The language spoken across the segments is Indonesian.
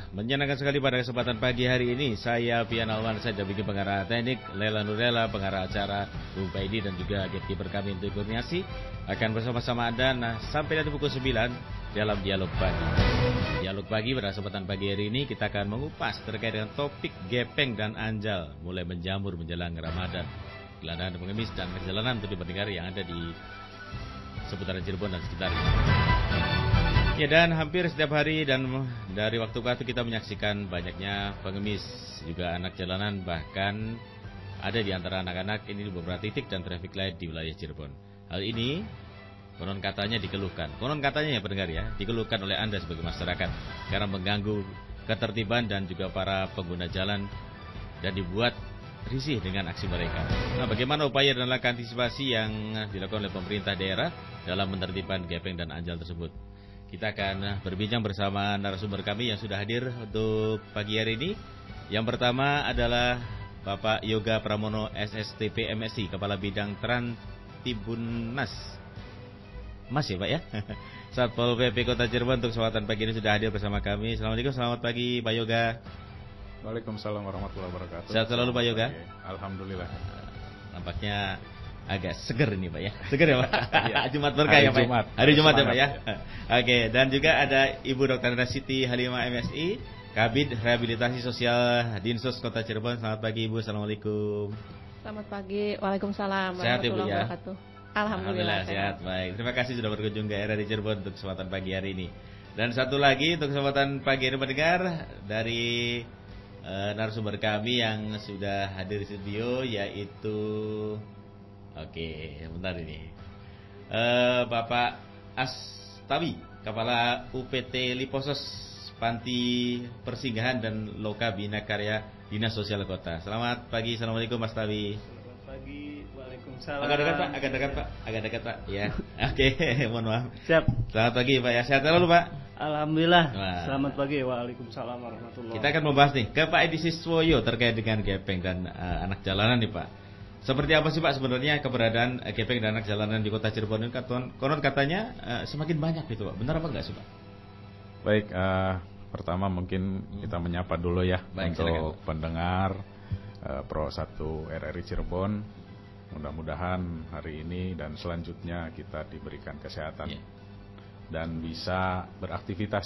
menyenangkan sekali pada kesempatan pagi hari ini. Saya Pian Alwan, saya bikin pengarah teknik, Lela Nurela, pengarah acara, Bung Paidi dan juga gatekeeper kami untuk koordinasi akan bersama-sama Anda sampai nanti pukul 9 dalam Dialog Pagi. Dialog Pagi pada kesempatan pagi hari ini kita akan mengupas terkait dengan topik gepeng dan anjal mulai menjamur menjelang Ramadan. Gelandangan pengemis dan perjalanan untuk pendengar yang ada di seputaran Cirebon dan sekitarnya. Ya, dan hampir setiap hari dan dari waktu ke waktu kita menyaksikan banyaknya pengemis, juga anak jalanan, bahkan ada di antara anak-anak ini di beberapa titik dan traffic light di wilayah Cirebon. Hal ini konon katanya dikeluhkan. Konon katanya ya pendengar ya, dikeluhkan oleh Anda sebagai masyarakat karena mengganggu ketertiban dan juga para pengguna jalan dan dibuat risih dengan aksi mereka. Nah, bagaimana upaya dan langkah antisipasi yang dilakukan oleh pemerintah daerah dalam menertibkan gepeng dan anjal tersebut? Kita akan berbincang bersama narasumber kami yang sudah hadir untuk pagi hari ini. Yang pertama adalah Bapak Yoga Pramono SSTP MSI, Kepala Bidang Trans-Tibunas. Mas ya Pak ya? Satpol PP Kota Cirebon untuk kesempatan pagi ini sudah hadir bersama kami. Assalamualaikum, selamat pagi Pak Yoga. Waalaikumsalam warahmatullahi wabarakatuh. Sehat selalu Pak Yoga? Alhamdulillah. Nampaknya agak seger ini Pak ya. Seger ya Pak? Ya. Jumat berkah ya Pak. Jumat. Hari Jumat ya Semangat, Pak ya. Oke, dan juga ada Ibu Dr. Siti Halimah MSI, Kabid Rehabilitasi Sosial Dinsos Kota Cirebon. Selamat pagi Ibu. Assalamualaikum. Selamat pagi. Waalaikumsalam Sehat Ibu warahmatullahi ya? wabarakatuh. Alhamdulillah sehat. Baik. Terima kasih sudah berkunjung ke RRI Cirebon untuk kesempatan pagi hari ini. Dan satu lagi untuk kesempatan pagi hari mendengar dari narasumber kami yang sudah hadir di studio, yaitu bentar ini Bapak Astawi, Kepala UPT Liposos Panti Persinggahan dan Loka Bina Karya Dinas Sosial Kota. Selamat pagi, assalamualaikum Mas Tawi. Selamat pagi, waalaikumsalam. Agak dekat Pak, ya. Oke, mohon maaf. Siap. Selamat pagi Pak ya, sehat selalu Pak. Alhamdulillah. Wah. Selamat pagi, waalaikumsalam warahmatullahi. Kita akan membahas nih ke Pak Edi Siswoyo terkait dengan gepeng dan anak jalanan nih Pak. Seperti apa sih Pak sebenarnya keberadaan gepeng dan anak jalanan di Kota Cirebon ini? Konon katanya semakin banyak gitu Pak. Benar apa enggak sih Pak? Baik, pertama mungkin kita menyapa dulu ya. Baik, untuk silakan. pendengar Pro 1 RRI Cirebon. Mudah-mudahan hari ini dan selanjutnya kita diberikan kesehatan. Ya. Dan bisa beraktivitas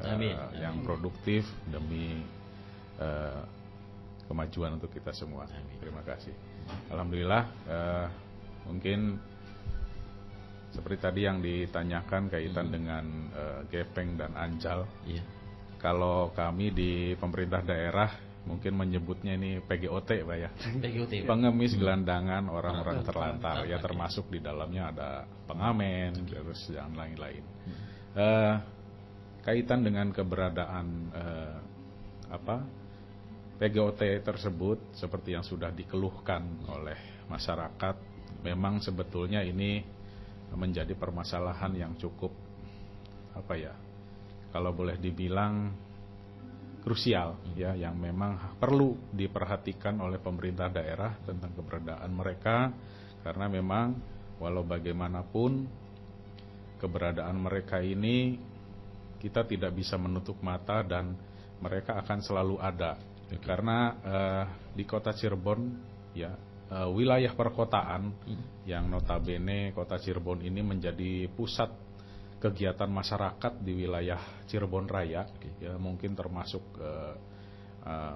Amin. yang produktif demi kemajuan untuk kita semua. Amin. Terima kasih. Alhamdulillah, mungkin seperti tadi yang ditanyakan kaitan dengan gepeng dan anjal. Iya. Kalau kami di pemerintah daerah mungkin menyebutnya ini PGOT Pak ya. PGOT. Pengemis gelandangan orang-orang terlantar ya, termasuk di dalamnya ada pengamen terus yang lain-lain. Kaitan dengan keberadaan PGOT tersebut seperti yang sudah dikeluhkan oleh masyarakat, memang sebetulnya ini menjadi permasalahan yang cukup kalau boleh dibilang krusial ya, yang memang perlu diperhatikan oleh pemerintah daerah tentang keberadaan mereka, karena memang walau bagaimanapun keberadaan mereka ini kita tidak bisa menutup mata dan mereka akan selalu ada. Karena di Kota Cirebon ya, wilayah perkotaan yang notabene Kota Cirebon ini menjadi pusat kegiatan masyarakat di wilayah Cirebon Raya, ya mungkin termasuk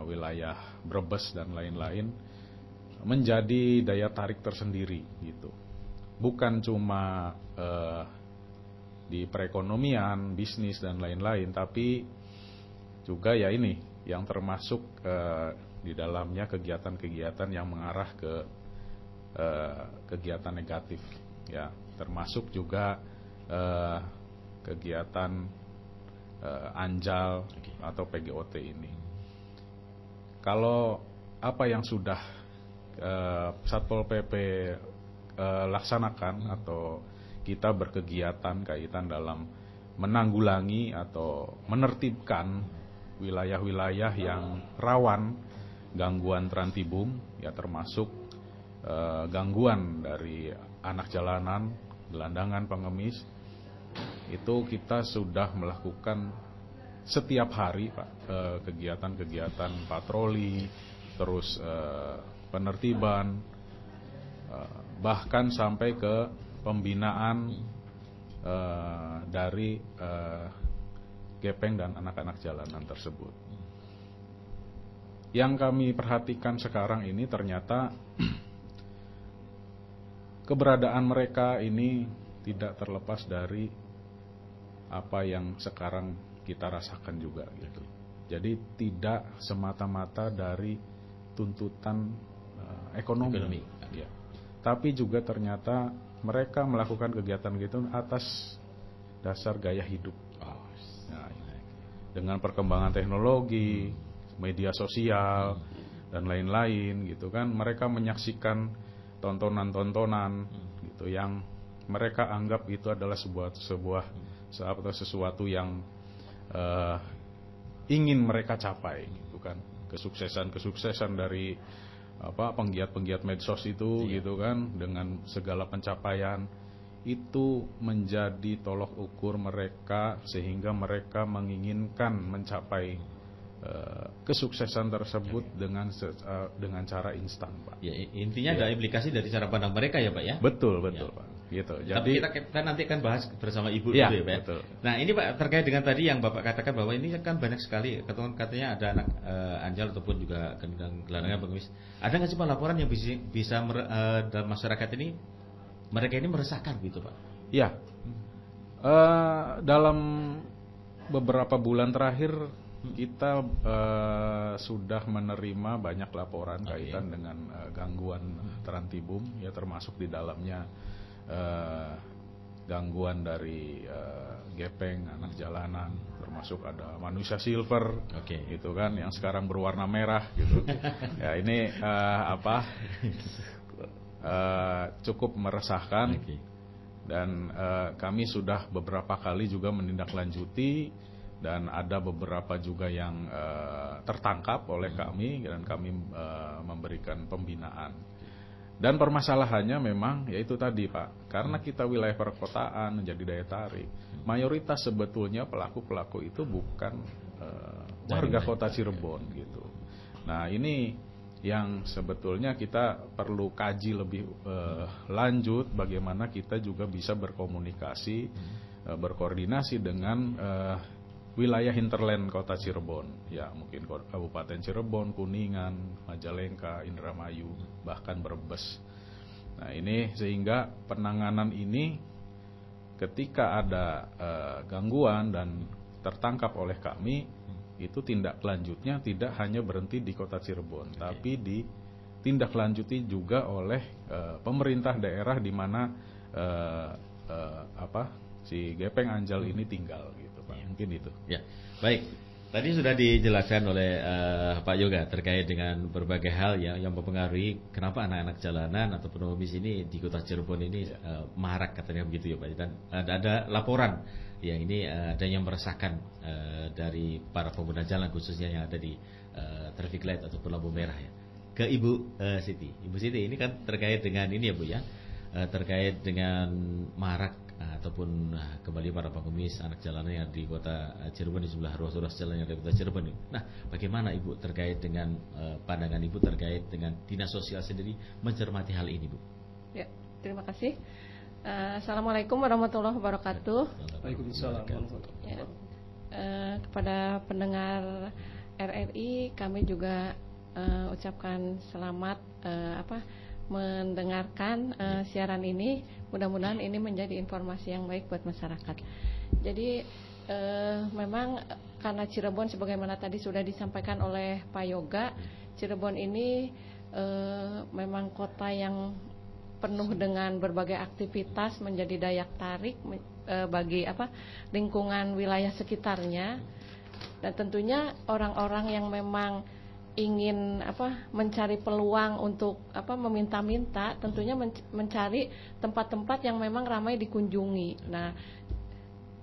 wilayah Brebes dan lain-lain, menjadi daya tarik tersendiri gitu. Bukan cuma di perekonomian, bisnis dan lain-lain, tapi juga ya ini yang termasuk di dalamnya kegiatan-kegiatan yang mengarah ke kegiatan negatif, ya termasuk juga kegiatan anjal atau PGOT ini. Kalau apa yang sudah Satpol PP laksanakan atau kita berkegiatan kaitan dalam menanggulangi atau menertibkan wilayah-wilayah yang rawan gangguan trantibum, ya termasuk gangguan dari anak jalanan, gelandangan, pengemis, itu kita sudah melakukan setiap hari Pak, kegiatan-kegiatan patroli, terus penertiban, bahkan sampai ke pembinaan dari gepeng dan anak-anak jalanan tersebut. Yang kami perhatikan sekarang ini ternyata keberadaan mereka ini tidak terlepas dari apa yang sekarang kita rasakan juga gitu. Jadi tidak semata-mata dari tuntutan ekonomi. Ya. Tapi juga ternyata mereka melakukan kegiatan gitu atas dasar gaya hidup. Nah, dengan perkembangan teknologi, media sosial dan lain-lain gitu kan, mereka menyaksikan tontonan-tontonan gitu yang mereka anggap itu adalah sesuatu yang ingin mereka capai gitu kan, kesuksesan dari penggiat-penggiat medsos itu gitu kan, dengan segala pencapaian itu menjadi tolok ukur mereka sehingga mereka menginginkan mencapai kesuksesan tersebut dengan cara instan, Pak. Ya, intinya ada implikasi dari cara pandang mereka ya, Pak ya. Betul, Pak. Gitu. Tapi kita nanti akan bahas bersama Ibu ya, dulu ya, Pak. Betul. Nah, ini Pak terkait dengan tadi yang Bapak katakan bahwa ini kan banyak sekali, katanya ada anak anjal ataupun juga gelandangan pengemis. Ada nggak sih Pak laporan yang bisa dalam masyarakat ini mereka ini meresahkan gitu, Pak? Ya. Dalam beberapa bulan terakhir kita sudah menerima banyak laporan kaitan dengan gangguan terantibum, ya, termasuk di dalamnya gangguan dari gepeng, anak jalanan, termasuk ada manusia silver, gitu kan, yang sekarang berwarna merah, gitu. Ya, ini cukup meresahkan, dan kami sudah beberapa kali juga menindaklanjuti. Dan ada beberapa juga yang tertangkap oleh kami, dan kami memberikan pembinaan. Dan permasalahannya memang yaitu tadi, Pak, karena kita wilayah perkotaan menjadi daya tarik, mayoritas sebetulnya pelaku-pelaku itu bukan warga kota Cirebon gitu. Nah, ini yang sebetulnya kita perlu kaji lebih lanjut, bagaimana kita juga bisa berkomunikasi, berkoordinasi dengan wilayah hinterland kota Cirebon, ya mungkin Kabupaten Cirebon, Kuningan, Majalengka, Indramayu, bahkan Brebes. Nah, ini sehingga penanganan ini ketika ada gangguan dan tertangkap oleh kami, itu tindak lanjutnya tidak hanya berhenti di kota Cirebon, tapi ditindaklanjuti juga oleh pemerintah daerah di mana si gepeng anjal ini tinggal gitu, Pak. Mungkin itu. Ya, baik. Tadi sudah dijelaskan oleh Pak Yoga terkait dengan berbagai hal yang mempengaruhi kenapa anak-anak jalanan atau pengemis ini di kota Cirebon ini marak, katanya begitu ya, Pak. Dan ada laporan yang ini ada yang meresahkan dari para pengguna jalan, khususnya yang ada di traffic light ataupun lampu merah ya. Ke Ibu Siti. Ibu Siti, ini kan terkait dengan ini ya, Bu ya. Terkait dengan marak ataupun kembali para pengemis anak jalanan yang di kota Cirebon, di sebelah ruas-ruas jalan yang ada di kota Cirebon. Nah, bagaimana Ibu terkait dengan pandangan Ibu terkait dengan dinas sosial sendiri mencermati hal ini, Bu? Ya, terima kasih. Assalamualaikum warahmatullahi wabarakatuh. Waalaikumsalam. Ya, kepada pendengar RRI kami juga ucapkan selamat mendengarkan siaran ini. Mudah-mudahan ini menjadi informasi yang baik buat masyarakat. Jadi memang karena Cirebon sebagaimana tadi sudah disampaikan oleh Pak Yoga, Cirebon ini memang kota yang penuh dengan berbagai aktivitas, menjadi daya tarik bagi lingkungan wilayah sekitarnya. Dan tentunya orang-orang yang memang ingin mencari peluang untuk meminta-minta, tentunya mencari tempat-tempat yang memang ramai dikunjungi. Nah,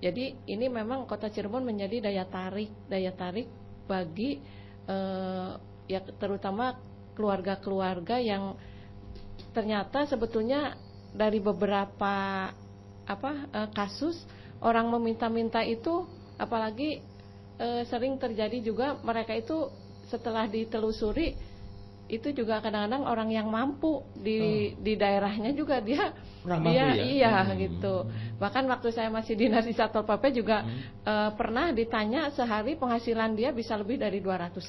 jadi ini memang kota Cirebon menjadi daya tarik bagi ya terutama keluarga-keluarga yang ternyata sebetulnya dari beberapa kasus orang meminta-minta itu, apalagi sering terjadi juga mereka itu setelah ditelusuri itu juga kadang-kadang orang yang mampu di daerahnya juga dia mampu ya? Iya gitu. Bahkan waktu saya masih dinas di Satpol PP juga pernah ditanya sehari penghasilan dia bisa lebih dari 200.000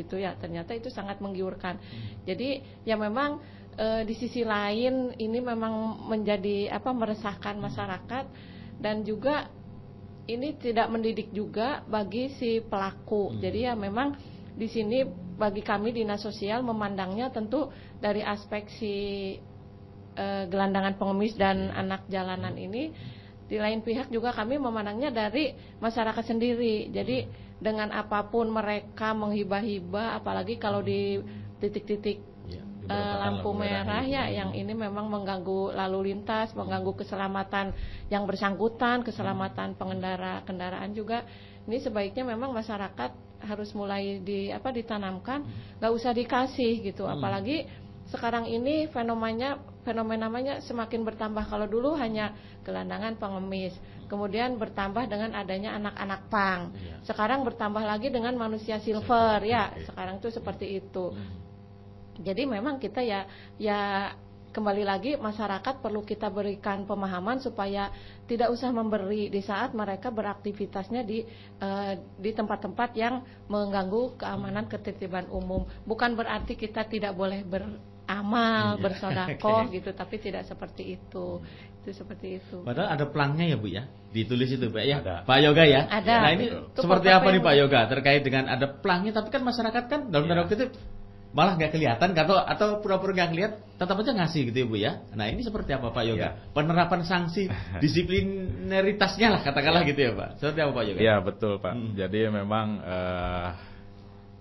gitu ya. Ternyata itu sangat menggiurkan. Jadi ya memang di sisi lain ini memang menjadi meresahkan masyarakat dan juga ini tidak mendidik juga bagi si pelaku. Jadi ya memang di sini bagi kami dinas sosial memandangnya tentu dari aspek si gelandangan pengemis dan anak jalanan ini. Di lain pihak juga kami memandangnya dari masyarakat sendiri. Jadi dengan apapun mereka menghibah-hibah, apalagi kalau di titik-titik lampu merah ya, yang ini memang mengganggu lalu lintas, mengganggu keselamatan yang bersangkutan, keselamatan pengendara kendaraan juga. Ini sebaiknya memang masyarakat harus mulai ditanamkan, nggak usah dikasih gitu. Apalagi sekarang ini fenomenanya semakin bertambah. Kalau dulu hanya gelandangan pengemis, kemudian bertambah dengan adanya anak-anak pang. Sekarang bertambah lagi dengan manusia silver ya. Sekarang tuh seperti itu. Jadi memang kita ya kembali lagi masyarakat perlu kita berikan pemahaman supaya tidak usah memberi di saat mereka beraktivitasnya di tempat-tempat yang mengganggu keamanan ketertiban umum. Bukan berarti kita tidak boleh beramal, bersedekah gitu, tapi tidak seperti itu. Itu seperti itu. Padahal ada pelangnya ya Bu ya, ditulis itu Pak ya. Ada. Pak Yoga ya. Ada. Nah ini seperti apa nih Pak Yoga terkait dengan ada pelangnya, tapi kan masyarakat kan dalam tanda kutip malah nggak kelihatan atau pura-pura nggak ngeliat, tetap aja ngasih gitu ya Bu ya. Nah ini seperti apa Pak Yoga? Penerapan sanksi disiplineritasnya lah katakanlah gitu ya Pak. Seperti apa Pak Yoga? Ya betul Pak. Jadi memang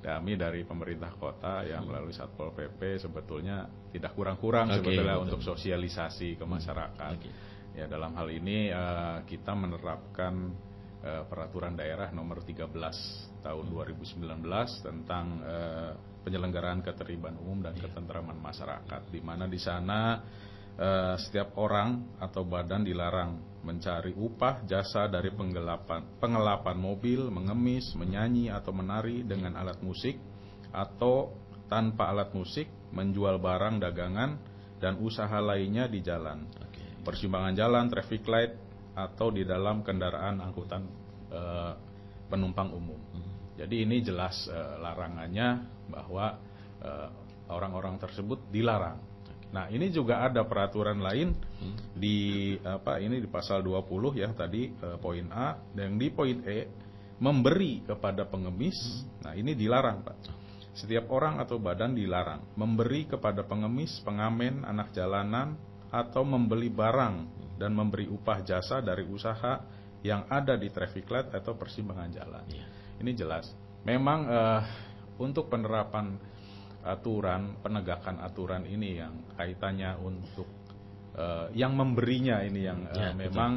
kami dari pemerintah kota yang melalui Satpol PP sebetulnya tidak kurang-kurang sebetulnya untuk sosialisasi ke masyarakat. Ya dalam hal ini kita menerapkan peraturan daerah nomor 13 tahun 2019 tentang penyelenggaraan ketertiban umum dan ketentraman masyarakat, di mana di sana setiap orang atau badan dilarang mencari upah jasa dari pengelapan mobil, mengemis, menyanyi atau menari dengan alat musik atau tanpa alat musik, menjual barang dagangan dan usaha lainnya di jalan, persimpangan jalan, traffic light atau di dalam kendaraan angkutan penumpang umum. Jadi ini jelas larangannya bahwa orang-orang tersebut dilarang. Nah, ini juga ada peraturan lain di pasal 20 ya tadi poin A, dan di poin E memberi kepada pengemis. Nah, ini dilarang, Pak. Setiap orang atau badan dilarang memberi kepada pengemis, pengamen, anak jalanan atau membeli barang dan memberi upah jasa dari usaha yang ada di traffic light atau persimpangan jalan. Ini jelas. Memang untuk penerapan aturan, penegakan aturan ini yang kaitannya untuk yang memberinya ini yang memang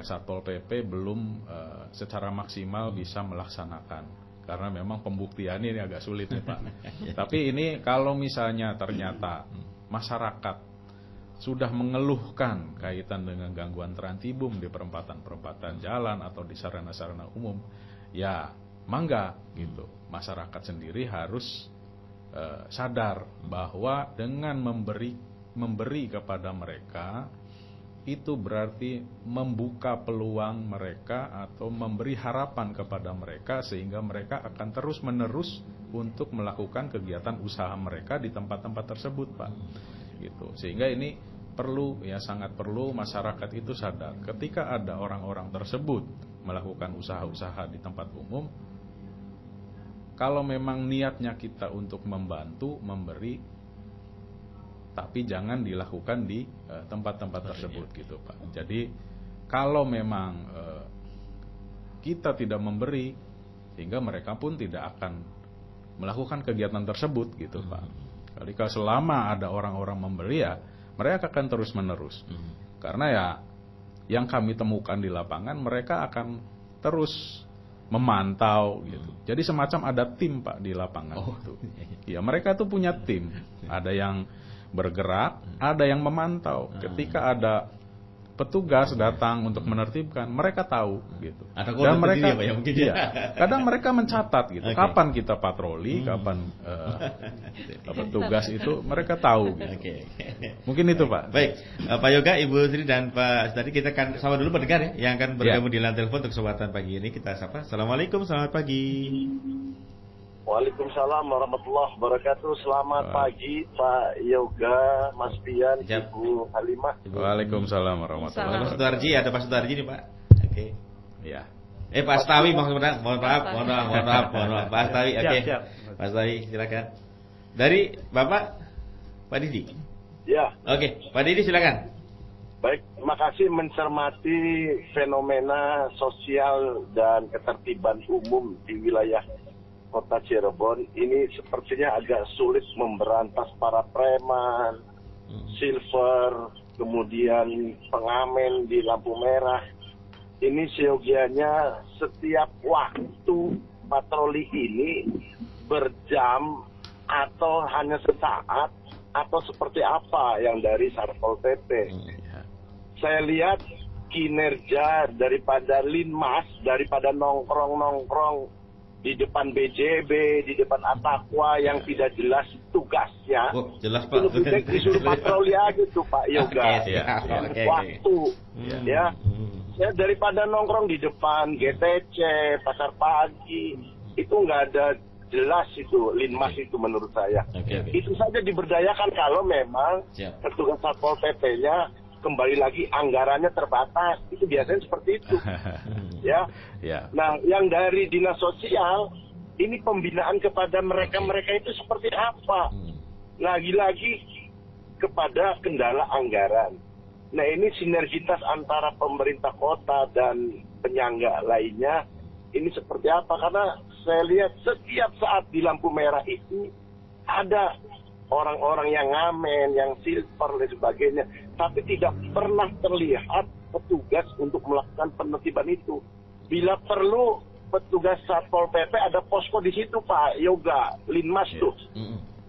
Satpol PP belum secara maksimal bisa melaksanakan, karena memang pembuktian ini agak sulit nih Pak. Tapi ini kalau misalnya ternyata masyarakat sudah mengeluhkan kaitan dengan gangguan terantibum di perempatan-perempatan jalan atau di sarana-sarana umum, ya mangga gitu. Masyarakat sendiri harus sadar bahwa dengan memberi kepada mereka itu berarti membuka peluang mereka atau memberi harapan kepada mereka, sehingga mereka akan terus-menerus untuk melakukan kegiatan usaha mereka di tempat-tempat tersebut, Pak. Gitu. Sehingga ini perlu, ya sangat perlu masyarakat itu sadar ketika ada orang-orang tersebut melakukan usaha-usaha di tempat umum, kalau memang niatnya kita untuk membantu, memberi, tapi jangan dilakukan di tempat-tempat tersebut gitu Pak. Jadi kalau memang kita tidak memberi, sehingga mereka pun tidak akan melakukan kegiatan tersebut gitu Pak. Jadi kalau selama ada orang-orang memberi, ya mereka akan terus menerus. Karena ya yang kami temukan di lapangan, mereka akan terus memantau gitu. Jadi semacam ada tim Pak di lapangan itu. Ya mereka tuh punya tim. Ada yang bergerak, ada yang memantau. Ketika ada petugas datang untuk menertibkan, mereka tahu gitu. Ada Dan kode mereka, Pak, ya, mungkin ya. iya, kadang mereka mencatat gitu. Oke. Kapan kita patroli, kapan petugas itu mereka tahu gitu. Oke. Mungkin itu Pak. Baik, Pak Yoga, Ibu Sri dan Pak Sutadi, kita akan sama dulu pendengar ya yang akan bergabung di line telepon untuk kesempatan pagi ini. Kita sapa. Assalamualaikum, selamat pagi. Waalaikumsalam warahmatullahi wabarakatuh. Selamat pagi Pak Yoga, Mas Pian, Siap. Ibu Halimah. Waalaikumsalam warahmatullahi Pak wabarakatuh. Sutarji, ada Pak Sutarji nih Pak. Oke. Ya. Pak Astawi, mohon maaf. Pak Astawi, oke. Siap. Pak Astawi, silakan. Dari Bapak Pak Didi. Ya, Oke, Pak Didi silakan. baik. Terima kasih mencermati fenomena sosial dan ketertiban umum di wilayah Kota Cirebon. Ini sepertinya agak sulit memberantas para preman, silver, kemudian pengamen di lampu merah. Ini seyogianya setiap waktu patroli ini berjam atau hanya sesaat atau seperti apa yang dari Satpol PP. Saya lihat kinerja daripada Linmas, daripada nongkrong-nongkrong di depan BJB, di depan Atakwa yang tidak jelas tugasnya. Oh, jelas Itu Pak. lebih baik disuruh patroli aja tuh Pak Yoga. Oke, siap. Oke. Waktu, ya. Ya daripada nongkrong di depan GTC, Pasar Pagi, itu nggak ada jelas itu Linmas itu menurut saya. Oke. Itu saja diberdayakan kalau memang Siap. petugas Satpol PP-nya kembali lagi anggarannya terbatas. Itu biasanya seperti itu. Ya. Ya. Nah, yang dari dinas sosial ini pembinaan kepada mereka-mereka itu seperti apa? Lagi-lagi kepada kendala anggaran. Nah, ini sinergitas antara pemerintah kota dan penyangga lainnya ini seperti apa? Karena saya lihat setiap saat di lampu merah itu ada orang-orang yang ngamen, yang silver dan sebagainya, tapi tidak pernah terlihat petugas untuk melakukan penertiban itu. Bila perlu petugas Satpol PP ada posko di situ Pak Yoga, Linmas tuh,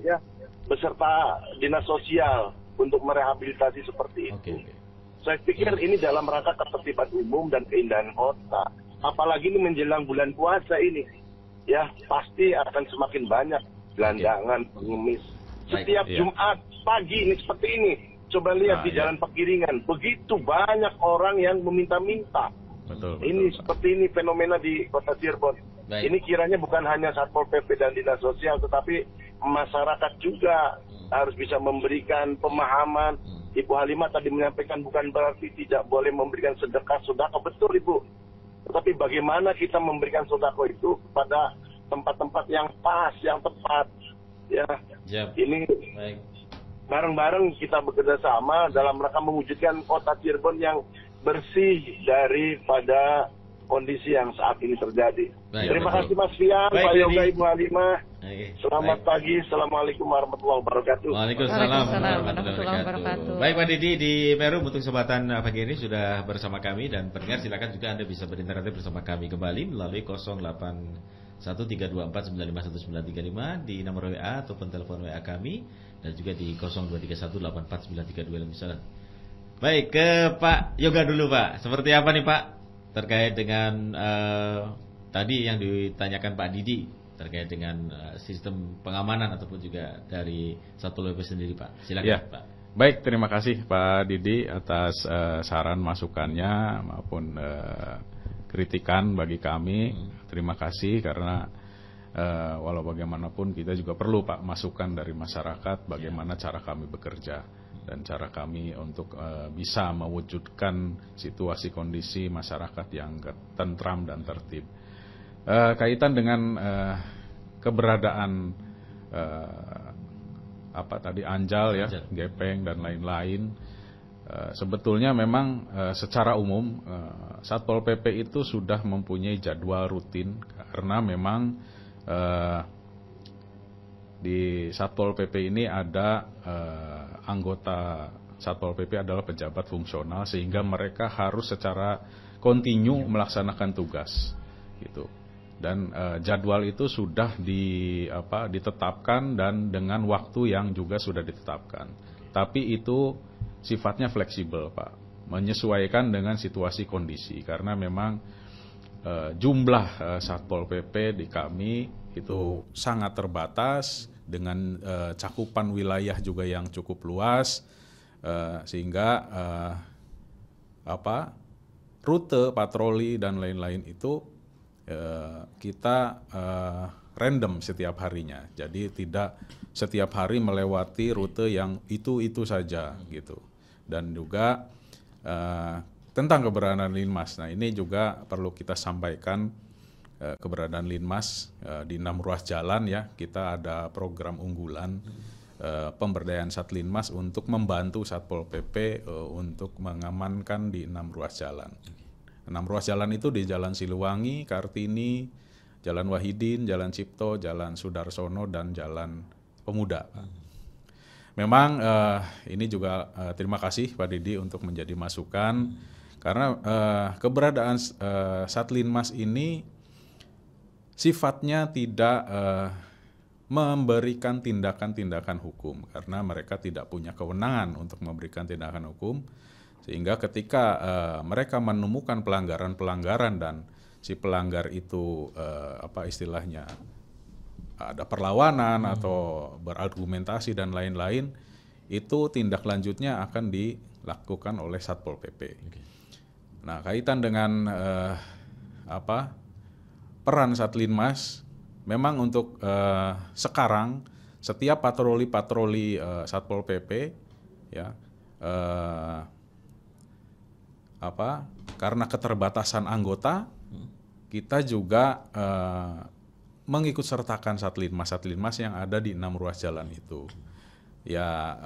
ya, beserta dinas sosial untuk merehabilitasi seperti itu. Oke. Saya pikir ini dalam rangka ketertiban umum dan keindahan kota. Apalagi ini menjelang bulan puasa ini, ya pasti akan semakin banyak gelandangan, pengemis. Setiap Iya. Jumat pagi ini seperti ini. Coba lihat di Jalan Pekiringan, begitu banyak orang yang meminta-minta. Betul. Ini Pak. seperti ini fenomena di Kota Cirebon. Baik. Ini kiranya bukan hanya Satpol PP dan Dinas Sosial, tetapi masyarakat juga harus bisa memberikan pemahaman. Ibu Halimah tadi menyampaikan bukan berarti tidak boleh memberikan sedekah-sedekah, betul Ibu. Tetapi bagaimana kita memberikan sedekah itu kepada tempat-tempat yang pas, yang tepat. Ya, Siap. ini Baik. bareng-bareng kita bekerja sama dalam rangka mewujudkan Kota Cirebon yang bersih daripada kondisi yang saat ini terjadi. Baik, Terima betul. kasih Mas Fian, Baik, Pak Yoga, Dedi. Ibu Halimah. Oke. Selamat Baik. pagi, Assalamualaikum warahmatullahi wabarakatuh. Waalaikumsalam Waalaikumsalam warahmatullahi warahmatullahi wabarakatuh. wabarakatuh. Baik Pak Didi di Peru untuk kesempatan pagi ini sudah bersama kami, dan pendengar silakan juga Anda bisa berinteraksi bersama kami kembali melalui 081324951935 di nomor WA ataupun telepon WA kami, dan juga di 0231849325 misalnya. Baik, ke Pak Yoga dulu Pak. Seperti apa nih Pak terkait dengan tadi yang ditanyakan Pak Didi terkait dengan sistem pengamanan ataupun juga dari Satpol PP sendiri Pak. Silakan Ya. Pak. Baik, terima kasih Pak Didi atas saran masukannya maupun kritikan bagi kami. Terima kasih karena walau bagaimanapun kita juga perlu Pak masukan dari masyarakat bagaimana cara kami bekerja dan cara kami untuk bisa mewujudkan situasi kondisi masyarakat yang tentram dan tertib. Kaitan dengan keberadaan anjal ya, gepeng dan lain-lain, sebetulnya memang secara umum Satpol PP itu sudah mempunyai jadwal rutin karena memang di Satpol PP ini ada anggota Satpol PP adalah pejabat fungsional sehingga mereka harus secara kontinu melaksanakan tugas gitu. Dan jadwal itu sudah ditetapkan dan dengan waktu yang juga sudah ditetapkan. Tapi itu sifatnya fleksibel, Pak. menyesuaikan dengan situasi kondisi, karena memang jumlah Satpol PP di kami itu sangat terbatas dengan cakupan wilayah juga yang cukup luas, sehingga rute patroli dan lain-lain itu kita random setiap harinya. Jadi tidak setiap hari melewati rute yang itu saja gitu. Dan juga tentang keberadaan Linmas. Nah, ini juga perlu kita sampaikan, keberadaan Linmas di 6 ruas jalan ya. Kita ada program unggulan pemberdayaan Satlinmas untuk membantu Satpol PP untuk mengamankan di 6 ruas jalan. 6 ruas jalan itu di Jalan Siliwangi, Kartini, Jalan Wahidin, Jalan Cipto, Jalan Sudarsono, dan Jalan Pemuda. Memang ini juga terima kasih Pak Didi untuk menjadi masukan, karena keberadaan Satlinmas ini sifatnya tidak memberikan tindakan-tindakan hukum, karena mereka tidak punya kewenangan untuk memberikan tindakan hukum, sehingga ketika mereka menemukan pelanggaran-pelanggaran dan si pelanggar itu istilahnya ada perlawanan atau berargumentasi dan lain-lain, itu tindak lanjutnya akan dilakukan oleh Satpol PP. Okay. Nah, kaitan dengan peran Satlinmas, memang untuk sekarang setiap patroli-patroli Satpol PP ya karena keterbatasan anggota, kita juga mengikut sertakan Satlinmas yang ada di 6 ruas jalan itu. Ya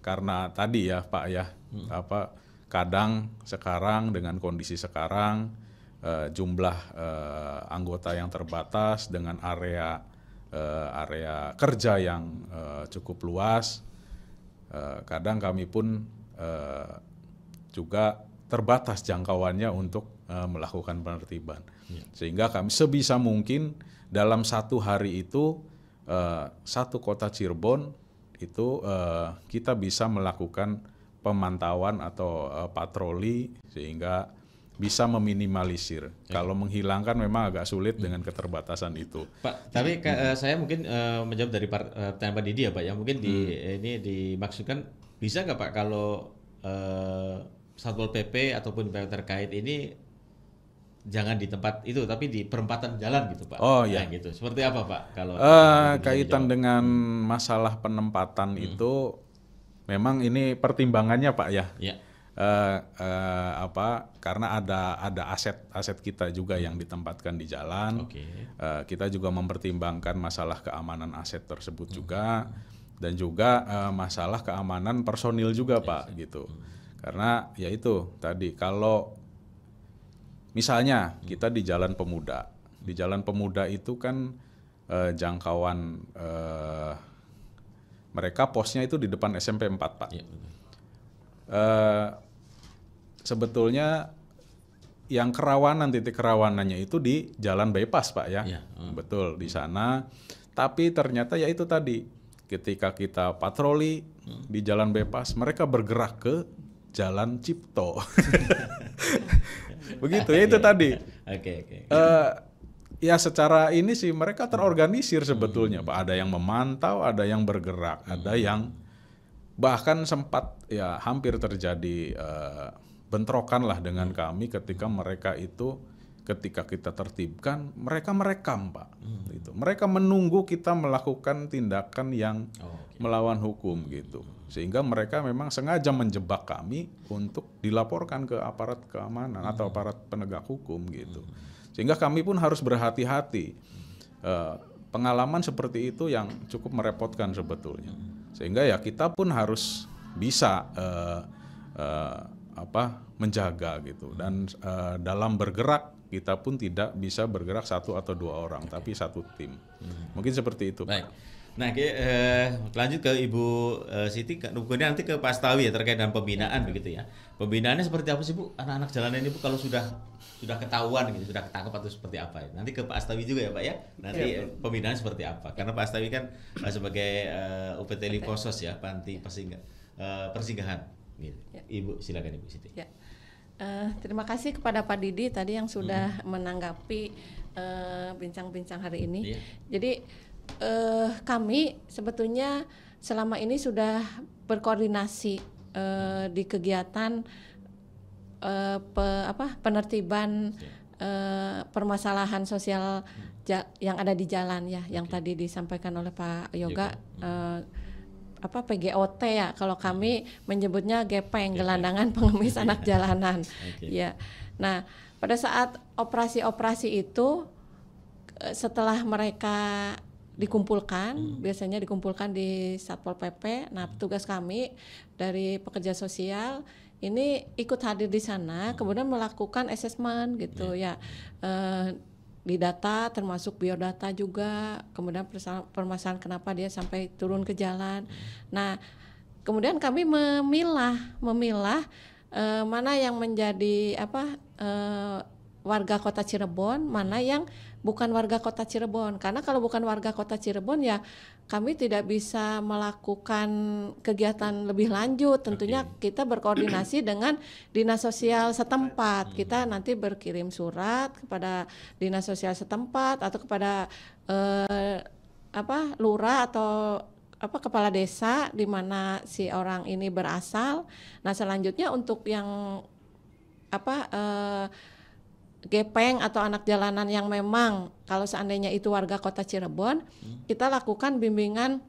karena tadi ya Pak ya, kadang sekarang dengan kondisi sekarang jumlah anggota yang terbatas dengan area kerja yang cukup luas, kadang kami pun juga terbatas jangkauannya untuk melakukan penertiban. Sehingga kami sebisa mungkin dalam satu hari itu satu kota Cirebon itu kita bisa melakukan pemantauan atau patroli sehingga bisa meminimalisir. Kalau menghilangkan memang agak sulit dengan keterbatasan itu. Pak, tapi saya mungkin menjawab dari pertanyaan Pak Didi ya Pak, yang mungkin ini dimaksudkan bisa nggak Pak kalau Satpol PP ataupun pihak terkait ini jangan di tempat itu tapi di perempatan jalan gitu Pak. Oh iya. Gitu. Seperti apa Pak kalau kaitan dengan masalah penempatan itu memang ini pertimbangannya Pak ya. Ya. Karena ada aset kita juga yang ditempatkan di jalan. Okay. Kita juga mempertimbangkan masalah keamanan aset tersebut juga, dan juga masalah keamanan personil juga Pak gitu. Karena ya itu tadi, kalau misalnya kita di Jalan Pemuda, itu kan jangkauan mereka posnya itu di depan SMP 4 Pak. Ya. Sebetulnya yang titik kerawanannya itu di Jalan Bypass Pak ya. Betul di sana. Tapi ternyata ya itu tadi, ketika kita patroli di Jalan Bypass, mereka bergerak ke Jalan Cipto. Begitu ya, itu tadi. Oke. Ya secara ini sih mereka terorganisir sebetulnya Pak. Ada yang memantau, ada yang bergerak, ada yang bahkan sempat ya hampir terjadi bentrokan lah dengan kami ketika mereka itu, ketika kita tertibkan, mereka merekam Pak. Gitu. Mereka menunggu kita melakukan tindakan yang melawan hukum gitu. Sehingga mereka memang sengaja menjebak kami untuk dilaporkan ke aparat keamanan atau aparat penegak hukum gitu. Sehingga kami pun harus berhati-hati. Pengalaman seperti itu yang cukup merepotkan sebetulnya. Sehingga ya kita pun harus bisa menjaga gitu. Dan dalam bergerak kita pun tidak bisa bergerak 1 atau 2 orang, tapi satu tim. Mungkin seperti itu. Baik. Nah, lanjut ke Ibu Siti, kemudian nanti ke Pak Astawi ya, terkait dengan pembinaan begitu ya. Pembinaannya seperti apa sih Bu? Anak-anak jalanan ini Bu kalau sudah ketahuan gitu, sudah ketangkap atau seperti apa ya? Nanti ke Pak Astawi juga ya Pak ya. Nanti pembinaan seperti apa? Karena Pak Astawi kan sebagai UPT Liposos ya, panti persinggahan. Gitu. Ya. Ibu silakan Ibu Siti. Ya. Terima kasih kepada Pak Didi tadi yang sudah menanggapi bincang-bincang hari ini. Iya. Jadi kami sebetulnya selama ini sudah berkoordinasi di kegiatan penertiban permasalahan sosial yang ada di jalan ya, yang tadi disampaikan oleh Pak Yoga. PGOT ya, kalau kami menyebutnya gepeng, gelandangan pengemis anak jalanan. Ya. Nah, pada saat operasi-operasi itu setelah mereka dikumpulkan, biasanya dikumpulkan di Satpol PP. Nah, tugas kami dari pekerja sosial ini ikut hadir di sana, kemudian melakukan asesmen gitu ya. Di data termasuk biodata juga, kemudian permasalahan kenapa dia sampai turun ke jalan. Nah, kemudian kami memilah mana yang menjadi warga Kota Cirebon, mana yang bukan warga Kota Cirebon. Karena kalau bukan warga Kota Cirebon ya kami tidak bisa melakukan kegiatan lebih lanjut. Tentunya kita berkoordinasi dengan dinas sosial setempat. Kita nanti berkirim surat kepada dinas sosial setempat atau kepada lurah atau kepala desa di mana si orang ini berasal. Nah, selanjutnya untuk yang gepeng atau anak jalanan yang memang kalau seandainya itu warga Kota Cirebon, kita lakukan bimbingan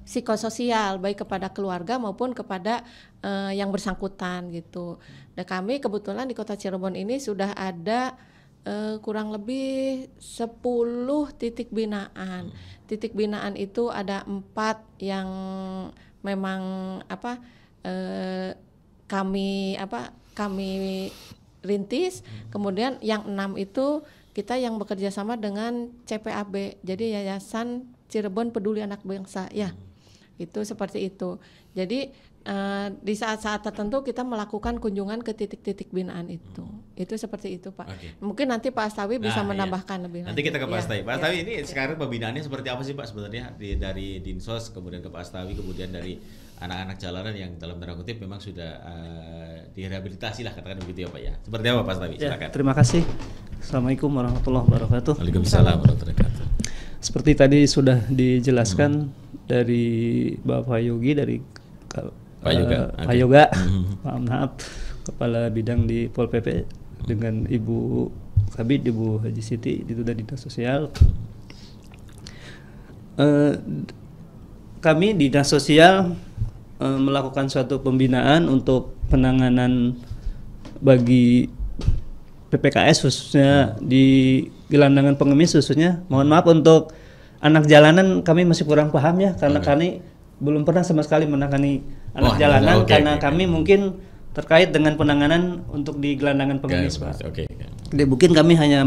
psikososial baik kepada keluarga maupun kepada yang bersangkutan gitu. Dan kami kebetulan di Kota Cirebon ini sudah ada kurang lebih 10 titik binaan. Titik binaan itu ada 4 yang memang kami rintis, kemudian yang 6 itu kita yang bekerja sama dengan CPAB, jadi Yayasan Cirebon Peduli Anak Bangsa ya, itu seperti itu. Jadi di saat-saat tertentu kita melakukan kunjungan ke titik-titik binaan itu seperti itu Pak. Mungkin nanti Pak Astawi bisa menambahkan lebih lanjut. Nanti kita ke Pak Astawi. Pak Astawi ini sekarang pembinaannya seperti apa sih Pak sebenarnya dari Dinsos kemudian ke Pak Astawi kemudian dari anak-anak jalanan yang dalam tanda kutip memang sudah direhabilitasi lah katakan begitu ya Pak ya. Seperti apa Pak Astawi? Silakan. Ya, terima kasih. Assalamualaikum warahmatullahi wabarakatuh. Waalaikumsalam warahmatullahi wabarakatuh. Seperti tadi sudah dijelaskan dari Bapak Yogi dari Pak Yoga, maaf, Kepala Bidang di Pol PP dengan Ibu Kabid, Ibu Haji Siti itu dari Dinas Sosial. Kami di Dinas Sosial melakukan suatu pembinaan untuk penanganan bagi PPKS khususnya di gelandangan pengemis khususnya. Mohon maaf untuk anak jalanan kami masih kurang paham ya karena kami belum pernah sama sekali menangani anak jalanan karena kami mungkin terkait dengan penanganan untuk di gelandangan pengemis Pak. Jadi mungkin kami hanya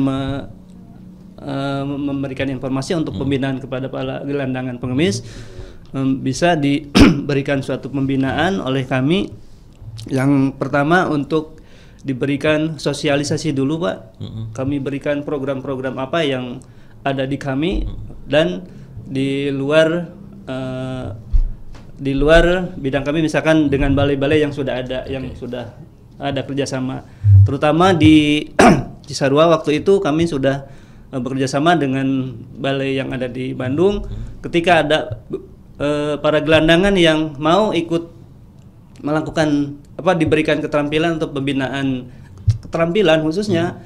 memberikan informasi untuk pembinaan kepada para gelandangan pengemis. Bisa diberikan suatu pembinaan oleh kami. Yang pertama untuk diberikan sosialisasi dulu Pak. Kami berikan program-program apa yang ada di kami dan di luar bidang kami misalkan dengan balai-balai yang sudah ada sudah ada kerjasama, terutama di Cisarua waktu itu kami sudah bekerjasama dengan balai yang ada di Bandung. Ketika ada para gelandangan yang mau ikut melakukan diberikan keterampilan untuk pembinaan keterampilan khususnya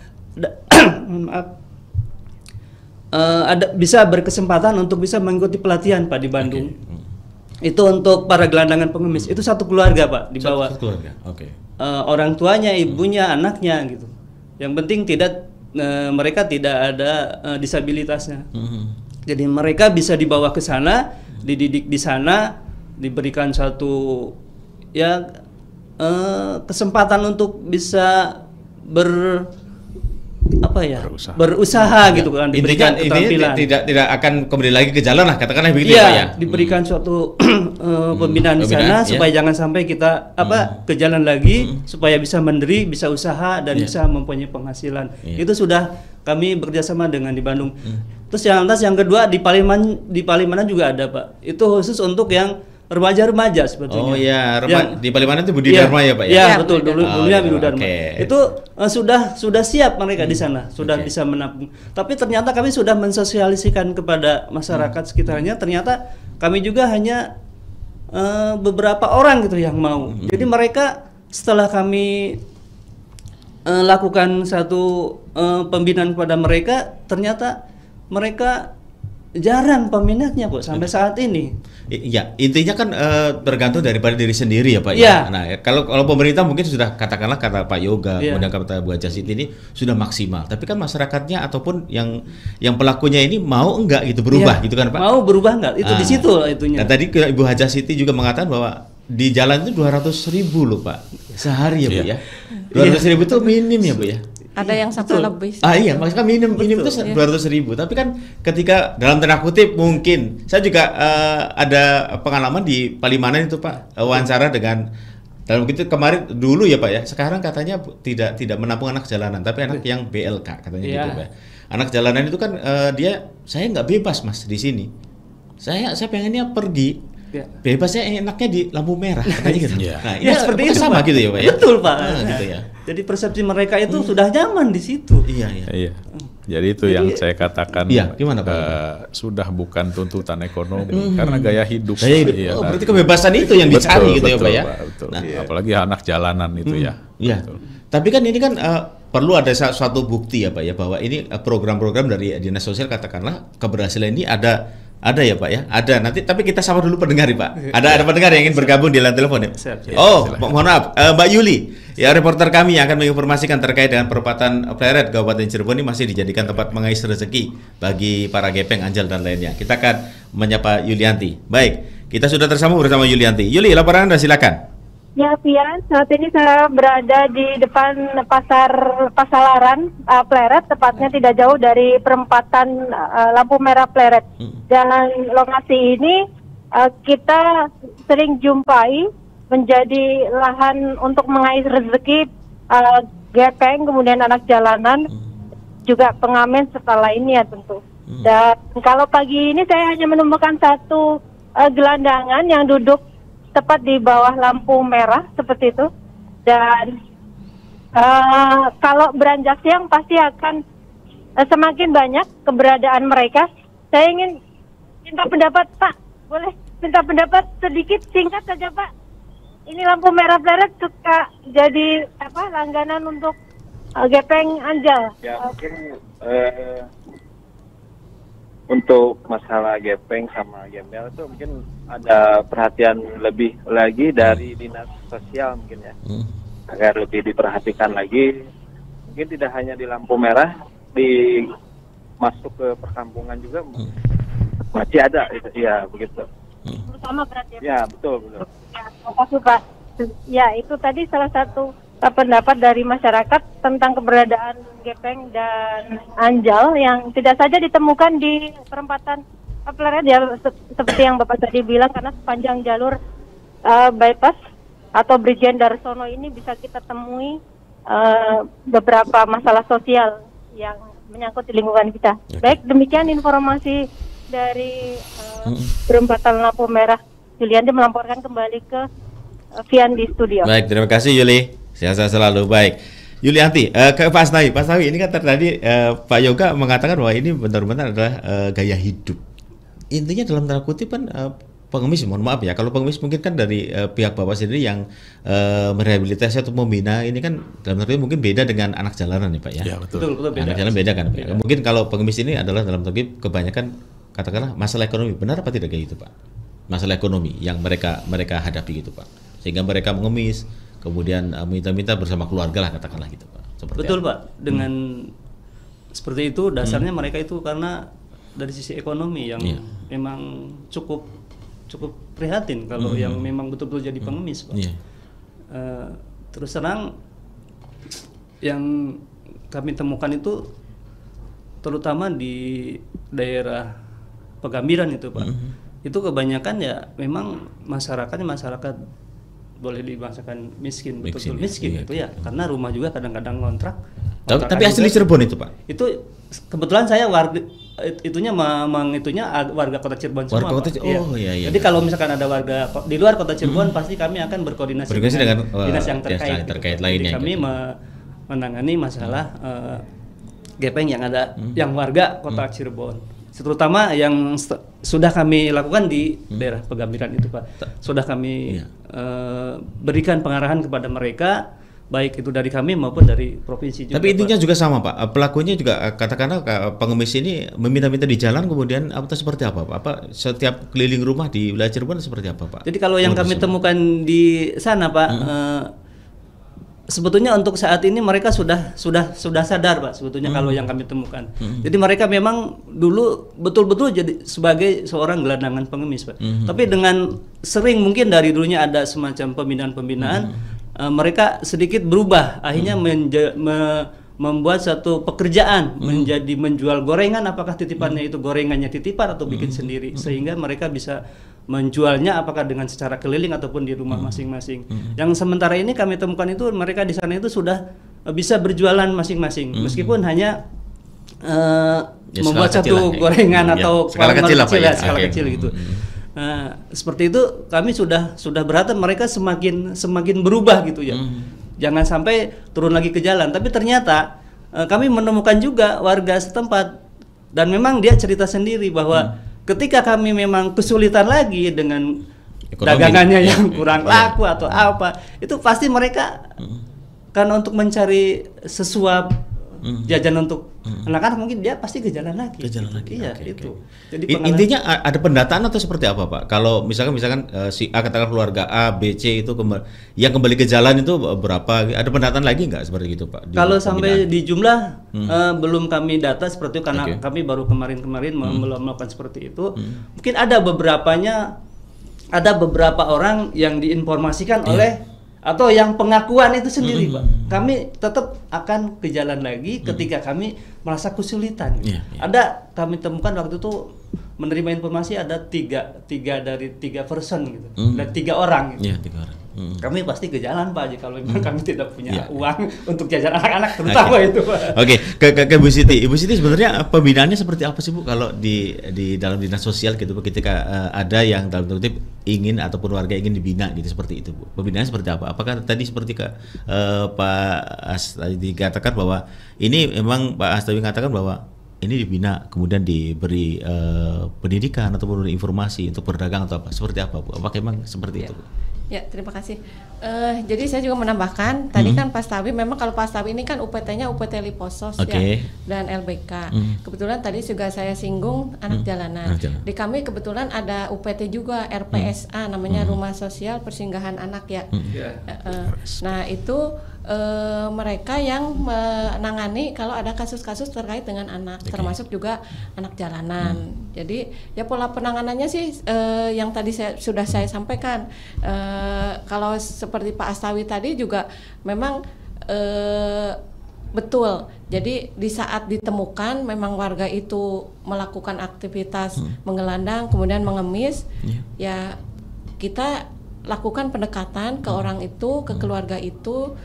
ada bisa berkesempatan untuk bisa mengikuti pelatihan Pak di Bandung. Itu untuk para gelandangan pengemis. Itu satu keluarga Pak dibawa. Satu keluarga. Orang tuanya, ibunya, anaknya gitu. Yang penting mereka tidak ada disabilitasnya. Jadi mereka bisa dibawa ke sana, dididik di sana, diberikan satu kesempatan untuk bisa berusaha gitu kan, diberikan keterampilan. Tidak akan kembali lagi ke jalan lah katakanlah begitu ya Pak ya. Diberikan suatu pembinaan di sana supaya jangan sampai kita ke jalan lagi, supaya bisa mandiri, bisa usaha dan bisa mempunyai penghasilan. Itu sudah kami bekerjasama dengan di Bandung. Terus yang kedua di Palimanan juga ada Pak. Itu khusus untuk yang remaja-remaja sebetulnya. Oh ya, Yang- di Palimanan itu Budi Iya, Dharma ya Pak ya? Iya, Ya, betul, Budi Dharma. dulunya Oh, Budi iya, Dharma. oke. Itu sudah siap mereka di sana, sudah Oke. bisa menampung. Tapi ternyata kami sudah mensosialisikan kepada masyarakat sekitarnya, ternyata kami juga hanya beberapa orang gitu yang mau. Jadi mereka setelah kami lakukan satu pembinaan kepada mereka, ternyata mereka jarang peminatnya kok sampai saat ini. Iya, intinya kan tergantung daripada diri sendiri ya Pak Iya. ya. Nah, kalau pemerintah mungkin sudah katakanlah kata Pak Yoga, Iya. kemudian kata Bu Haja Siti ini sudah maksimal. Tapi kan masyarakatnya ataupun yang pelakunya ini mau enggak gitu berubah Iya, gitu kan Pak? Mau berubah nggak? Itu di situ itunya. Nah, tadi Ibu Haja Siti juga mengatakan bahwa di jalan itu 200.000 loh Pak sehari ya Bu ya. 200.000 itu minim ya Bu ya. Ada yang sampai Betul. lebih. Iya, maksudnya minim itu 200.000. Tapi kan ketika dalam tanda kutip mungkin saya juga ada pengalaman di Palimanan itu Pak, wawancara dengan dalam itu kemarin dulu ya Pak ya. Sekarang katanya tidak menampung anak jalanan, tapi anak yang BLK katanya Iya. gitu Pak. Anak jalanan itu kan saya nggak bebas Mas di sini. Saya pengennya pergi. Ya. Bebasnya enaknya di lampu merah katanya gitu. Iya. Nah, Ya, seperti itu sama Pak. gitu ya Pak ya. Betul Pak. Gitu ya. Jadi persepsi mereka itu sudah nyaman di situ. Iya, iya. Iya. Jadi itu yang saya katakan Iya, gimana, Pak? sudah bukan tuntutan ekonomi karena gaya hidup. Gaya hidup. Iya, Oh, kan? berarti kebebasan itu yang dicari gitu ya Pak ya. Betul. Nah, Apalagi anak jalanan itu ya. Iya. Betul. Tapi kan ini kan perlu ada suatu bukti ya Pak ya bahwa ini program-program dari Dinas Sosial katakanlah keberhasilan ini ada ya Pak ya. Ada. Nanti tapi kita sama dulu pendengar ya Pak. Ada pendengar yang ingin bergabung di line telepon ya. Siap. Oh, mohon maaf. Mbak Yuli, ya reporter kami yang akan menginformasikan terkait dengan perempatan Pleret Kabupaten Cirebon ini masih dijadikan tempat mengais rezeki bagi para gepeng, anjal dan lainnya. Kita akan menyapa Yulianti. Baik, kita sudah tersambung bersama Yulianti. Yuli, laporan Anda silakan. Ya, Pian, saat ini saya berada di depan pasar Pasalaran Pleret, tepatnya tidak jauh dari perempatan lampu merah Pleret. Dan lokasi ini kita sering jumpai menjadi lahan untuk mengais rezeki gepeng, kemudian anak jalanan, juga pengamen serta lainnya tentu. Dan kalau pagi ini saya hanya menemukan satu gelandangan yang duduk tepat di bawah lampu merah seperti itu. Dan kalau beranjak siang pasti akan semakin banyak keberadaan mereka. Saya ingin minta pendapat Pak, boleh minta pendapat sedikit singkat saja Pak. Ini lampu merah Pleret suka jadi langganan untuk gepeng anjal. Ya mungkin untuk masalah gepeng sama gembel itu mungkin ada perhatian lebih lagi dari dinas sosial mungkin ya, agar lebih diperhatikan lagi. Mungkin tidak hanya di lampu merah, di masuk ke perkampungan juga masih ada itu ya begitu. Bersama berarti Ya betul. Ya, terima kasih Pak. Ya, itu tadi salah satu pendapat dari masyarakat tentang keberadaan gepeng dan anjal yang tidak saja ditemukan di perempatan Pleret ya, seperti yang Bapak tadi bilang, karena sepanjang jalur bypass atau Brigjen Darsono ini bisa kita temui beberapa masalah sosial yang menyangkut di lingkungan kita. Baik, demikian informasi dari perempatan lampu merah. Julianti melaporkan kembali ke Vian di studio. Baik, terima kasih Yuli. Sehat selalu. Baik, Yulianti, ke Pak Asnawi. Pak Asnawi, ini kan tadi Pak Yoga mengatakan bahwa ini benar-benar adalah gaya hidup. Intinya dalam tanda kutip kan pengemis, mohon maaf ya, kalau pengemis mungkin kan dari pihak Bapak sendiri yang merehabilitasi atau membina, ini kan dalam tanda kutip mungkin beda dengan anak jalanan ya Pak ya. Ya betul. Betul beda. Anak jalanan beda kan Pak. Mungkin kalau pengemis ini adalah dalam tanda kutip kebanyakan katakanlah masalah ekonomi. Benar apa tidak kayak gitu Pak? Masalah ekonomi yang mereka hadapi gitu Pak. Sehingga mereka mengemis, kemudian minta-minta bersama keluarga lah katakanlah gitu Pak. Seperti Betul apa? Pak, dengan seperti itu dasarnya mereka itu karena dari sisi ekonomi yang memang cukup prihatin kalau yang memang betul-betul jadi pengemis Pak. Iya. Terus terang yang kami temukan itu terutama di daerah Pegambiran itu Pak. Itu kebanyakan ya memang masyarakat boleh dibahasakan miskin, betul-betul miskin iya, itu ya, karena rumah juga kadang-kadang ngontrak Tapi asli Cirebon itu, Pak? Itu kebetulan saya warga warga kota Cirebon semua. Iya. Jadi kalau misalkan ada warga di luar kota Cirebon pasti kami akan berkoordinasi dengan dinas yang terkait lainnya. Jadi kami menangani masalah gepeng yang ada yang warga kota Cirebon. Terutama yang sudah kami lakukan di daerah Pegambiran itu, Pak. Sudah kami berikan pengarahan kepada mereka, baik itu dari kami maupun dari provinsi juga. Tapi intinya juga sama, Pak. Pelakunya juga katakanlah pengemis ini meminta-minta di jalan, kemudian atau seperti apa, Pak? Apa setiap keliling rumah di wilayah Cirebon seperti apa, Pak? Jadi kalau yang kami temukan di sana, Pak, sebetulnya untuk saat ini mereka sudah sadar, Pak, sebetulnya kalau yang kami temukan. Jadi mereka memang dulu betul-betul jadi sebagai seorang gelandangan pengemis, Pak. Tapi dengan sering mungkin dari dulunya ada semacam pembinaan-pembinaan, mereka sedikit berubah, akhirnya membuat satu pekerjaan menjadi menjual gorengan, apakah titipannya itu gorengannya titipan atau bikin sendiri, sehingga mereka bisa menjualnya apakah dengan secara keliling ataupun di rumah masing-masing. Yang sementara ini kami temukan itu mereka di sana itu sudah bisa berjualan masing-masing, meskipun hanya membuat satu gorengan atau skala kecil gitu. Nah, seperti itu kami sudah berharap mereka semakin berubah gitu ya. Jangan sampai turun lagi ke jalan. Tapi ternyata kami menemukan juga warga setempat, dan memang dia cerita sendiri bahwa ketika kami memang kesulitan lagi dengan dagangannya yang kurang laku atau apa, itu pasti mereka karena untuk mencari sesuap jajan untuk anak-anak, mungkin dia pasti ke jalan lagi. Iya, itu. Jadi intinya ada pendataan atau seperti apa, Pak? Kalau misalkan si A, katakan keluarga A, B, C itu yang kembali ke jalan itu berapa? Ada pendataan lagi nggak seperti itu, Pak? Kalau sampai di jumlah belum kami data seperti itu karena kami baru kemarin melakukan seperti itu. Mungkin ada beberapa orang yang diinformasikan oleh atau yang pengakuan itu sendiri, Pak. Kami tetap akan ke jalan lagi ketika kami merasa kesulitan. Ada kami temukan waktu itu menerima informasi ada tiga person gitu, ada 3 orang gitu. 3 orang. Kami pasti ke jalan, Pak, kalau memang kami tidak punya uang untuk jajan anak-anak terutama itu, Pak. Ke Bu Siti. Ibu Siti, sebenarnya pembinaannya seperti apa sih, Bu, kalau di dalam dinas sosial gitu, ketika ada yang dalam tanda kutip ingin ataupun warga ingin dibina gitu, seperti itu, Bu. Pembinaannya seperti apa? Apakah tadi seperti Pak As tadi dikatakan bahwa ini memang Pak As tadi mengatakan bahwa ini dibina, kemudian diberi pendidikan ataupun informasi untuk berdagang atau apa? Seperti apa, Bu? Apakah memang seperti itu, Bu? Ya, terima kasih. Jadi saya juga menambahkan, tadi kan Pastawi, memang kalau Pastawi ini kan UPT-nya UPT Liposos ya, dan LBK. Kebetulan tadi juga saya singgung anak jalanan. Di kami kebetulan ada UPT juga, RPSA, namanya Rumah Sosial Persinggahan Anak ya. Nah itu mereka yang menangani kalau ada kasus-kasus terkait dengan anak, termasuk juga anak jalanan. Jadi ya pola penanganannya sih yang tadi sudah saya sampaikan. Kalau seperti Pak Astawi tadi juga memang betul. Jadi di saat ditemukan memang warga itu melakukan aktivitas menggelandang kemudian mengemis, ya kita lakukan pendekatan ke orang itu, ke keluarga itu.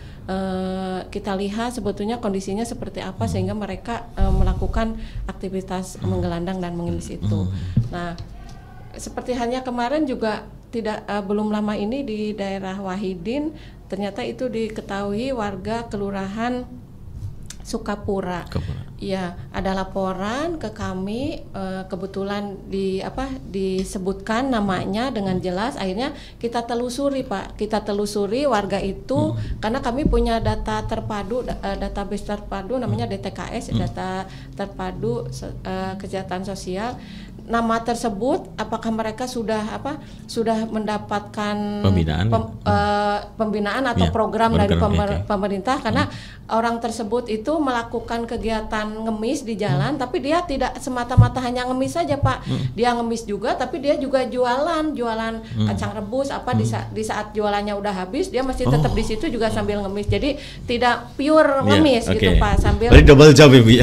Kita lihat sebetulnya kondisinya seperti apa sehingga mereka melakukan aktivitas menggelandang dan mengemis itu. Nah, seperti halnya kemarin juga belum lama ini di daerah Wahidin, ternyata itu diketahui warga kelurahan Sukapura. Ya, ada laporan ke kami, kebetulan disebutkan namanya dengan jelas. Akhirnya kita telusuri, Pak. Kita telusuri warga itu karena kami punya data terpadu, database terpadu namanya DTKS, data terpadu kesejahteraan sosial. Nama tersebut apakah mereka sudah mendapatkan pembinaan atau program dari pemerintah, karena orang tersebut itu melakukan kegiatan ngemis di jalan, tapi dia tidak semata-mata hanya ngemis saja, Pak. Dia ngemis juga, tapi dia juga jualan kacang rebus di saat jualannya udah habis, dia masih tetap di situ juga sambil ngemis. Jadi tidak pure ngemis gitu, Pak, sambil double job, Ibu.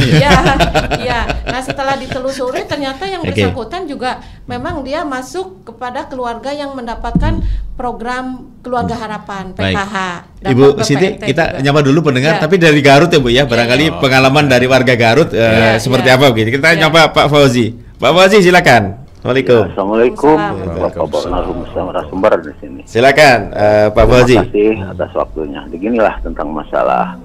Ya. Nah, setelah ditelusuri ternyata yang bersangkutan juga memang dia masuk kepada keluarga yang mendapatkan program Keluarga Harapan PKH. Dan Ibu Siti, kita nyapa dulu pendengar, tapi dari Garut ya Bu ya, barangkali pengalaman dari warga Garut seperti apa gitu. Kita nyapa Pak Fauzi. Pak Fauzi silakan. Assalamualaikum. Assalamualaikum. Bapak narasumber di sini. Silakan Pak Fauzi. Terima kasih atas waktunya. Beginilah tentang masalah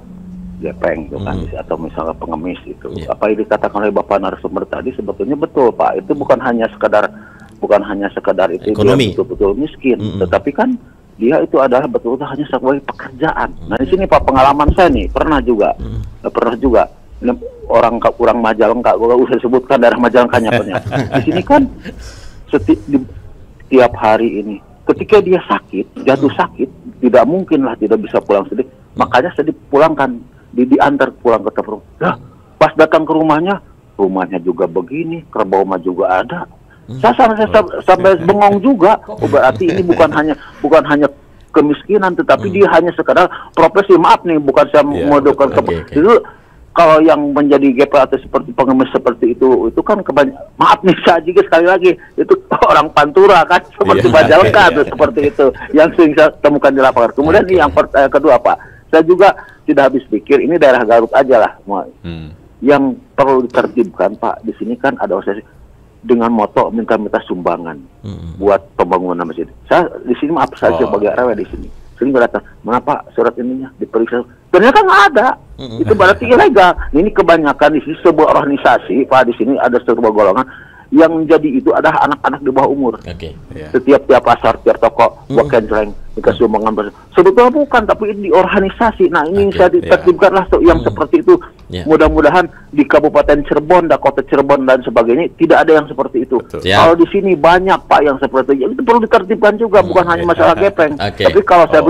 gepeng itu kan, atau misalnya pengemis itu. Apa yang dikatakan oleh Bapak narasumber tadi sebetulnya betul Pak. Itu bukan hanya sekedar itu ekonomi, dia betul-betul miskin, tetapi kan dia itu adalah betul-betul hanya sebagai pekerjaan. Nah di sini Pak, pengalaman saya nih pernah juga ini orang Majalengka, gue usah sebutkan daerah Majalengkanya di sini kan setiap hari ini ketika dia sakit, jatuh sakit, tidak mungkin lah tidak bisa pulang sedih, makanya sedih pulangkan, diantar pulang ke tempat. Nah, pas datang ke rumahnya juga begini, kerbau mah juga ada. Saya sampai bengong juga. Berarti ini bukan hanya kemiskinan, tetapi dia hanya sekadar profesi. Maaf nih, bukan saya memodokan itu. Kalau yang menjadi GP atau seperti pengemis seperti itu kan maaf nih saya juga sekali lagi itu orang Pantura kan seperti Majalengka atau seperti itu yang sering saya temukan di lapangan. Kemudian yang kedua Pak, saya juga tidak habis pikir ini daerah Garut aja lah yang perlu ditertibkan Pak. Di sini kan ada organisasi dengan moto minta sumbangan buat pembangunan masjid. Saya di sini maaf saya sebagai RW di sini sering datang, mana Pak surat ininya diperiksa, ternyata nggak ada. Itu berarti ilegal. Ini kebanyakan di sini sebuah organisasi Pak, di sini ada sebuah golongan yang menjadi itu adalah anak-anak di bawah umur. Setiap pasar, tiap toko buat kenceleng dikasih sumbangan. Sebetulnya bukan, tapi ini di organisasi. Nah ini saya ditertibkanlah yang seperti itu. Mudah-mudahan di Kabupaten Cirebon, Kota Cirebon dan sebagainya tidak ada yang seperti itu. Kalau di sini banyak Pak yang seperti itu perlu ditertibkan juga, bukan hanya masalah gepeng. Tapi kalau saya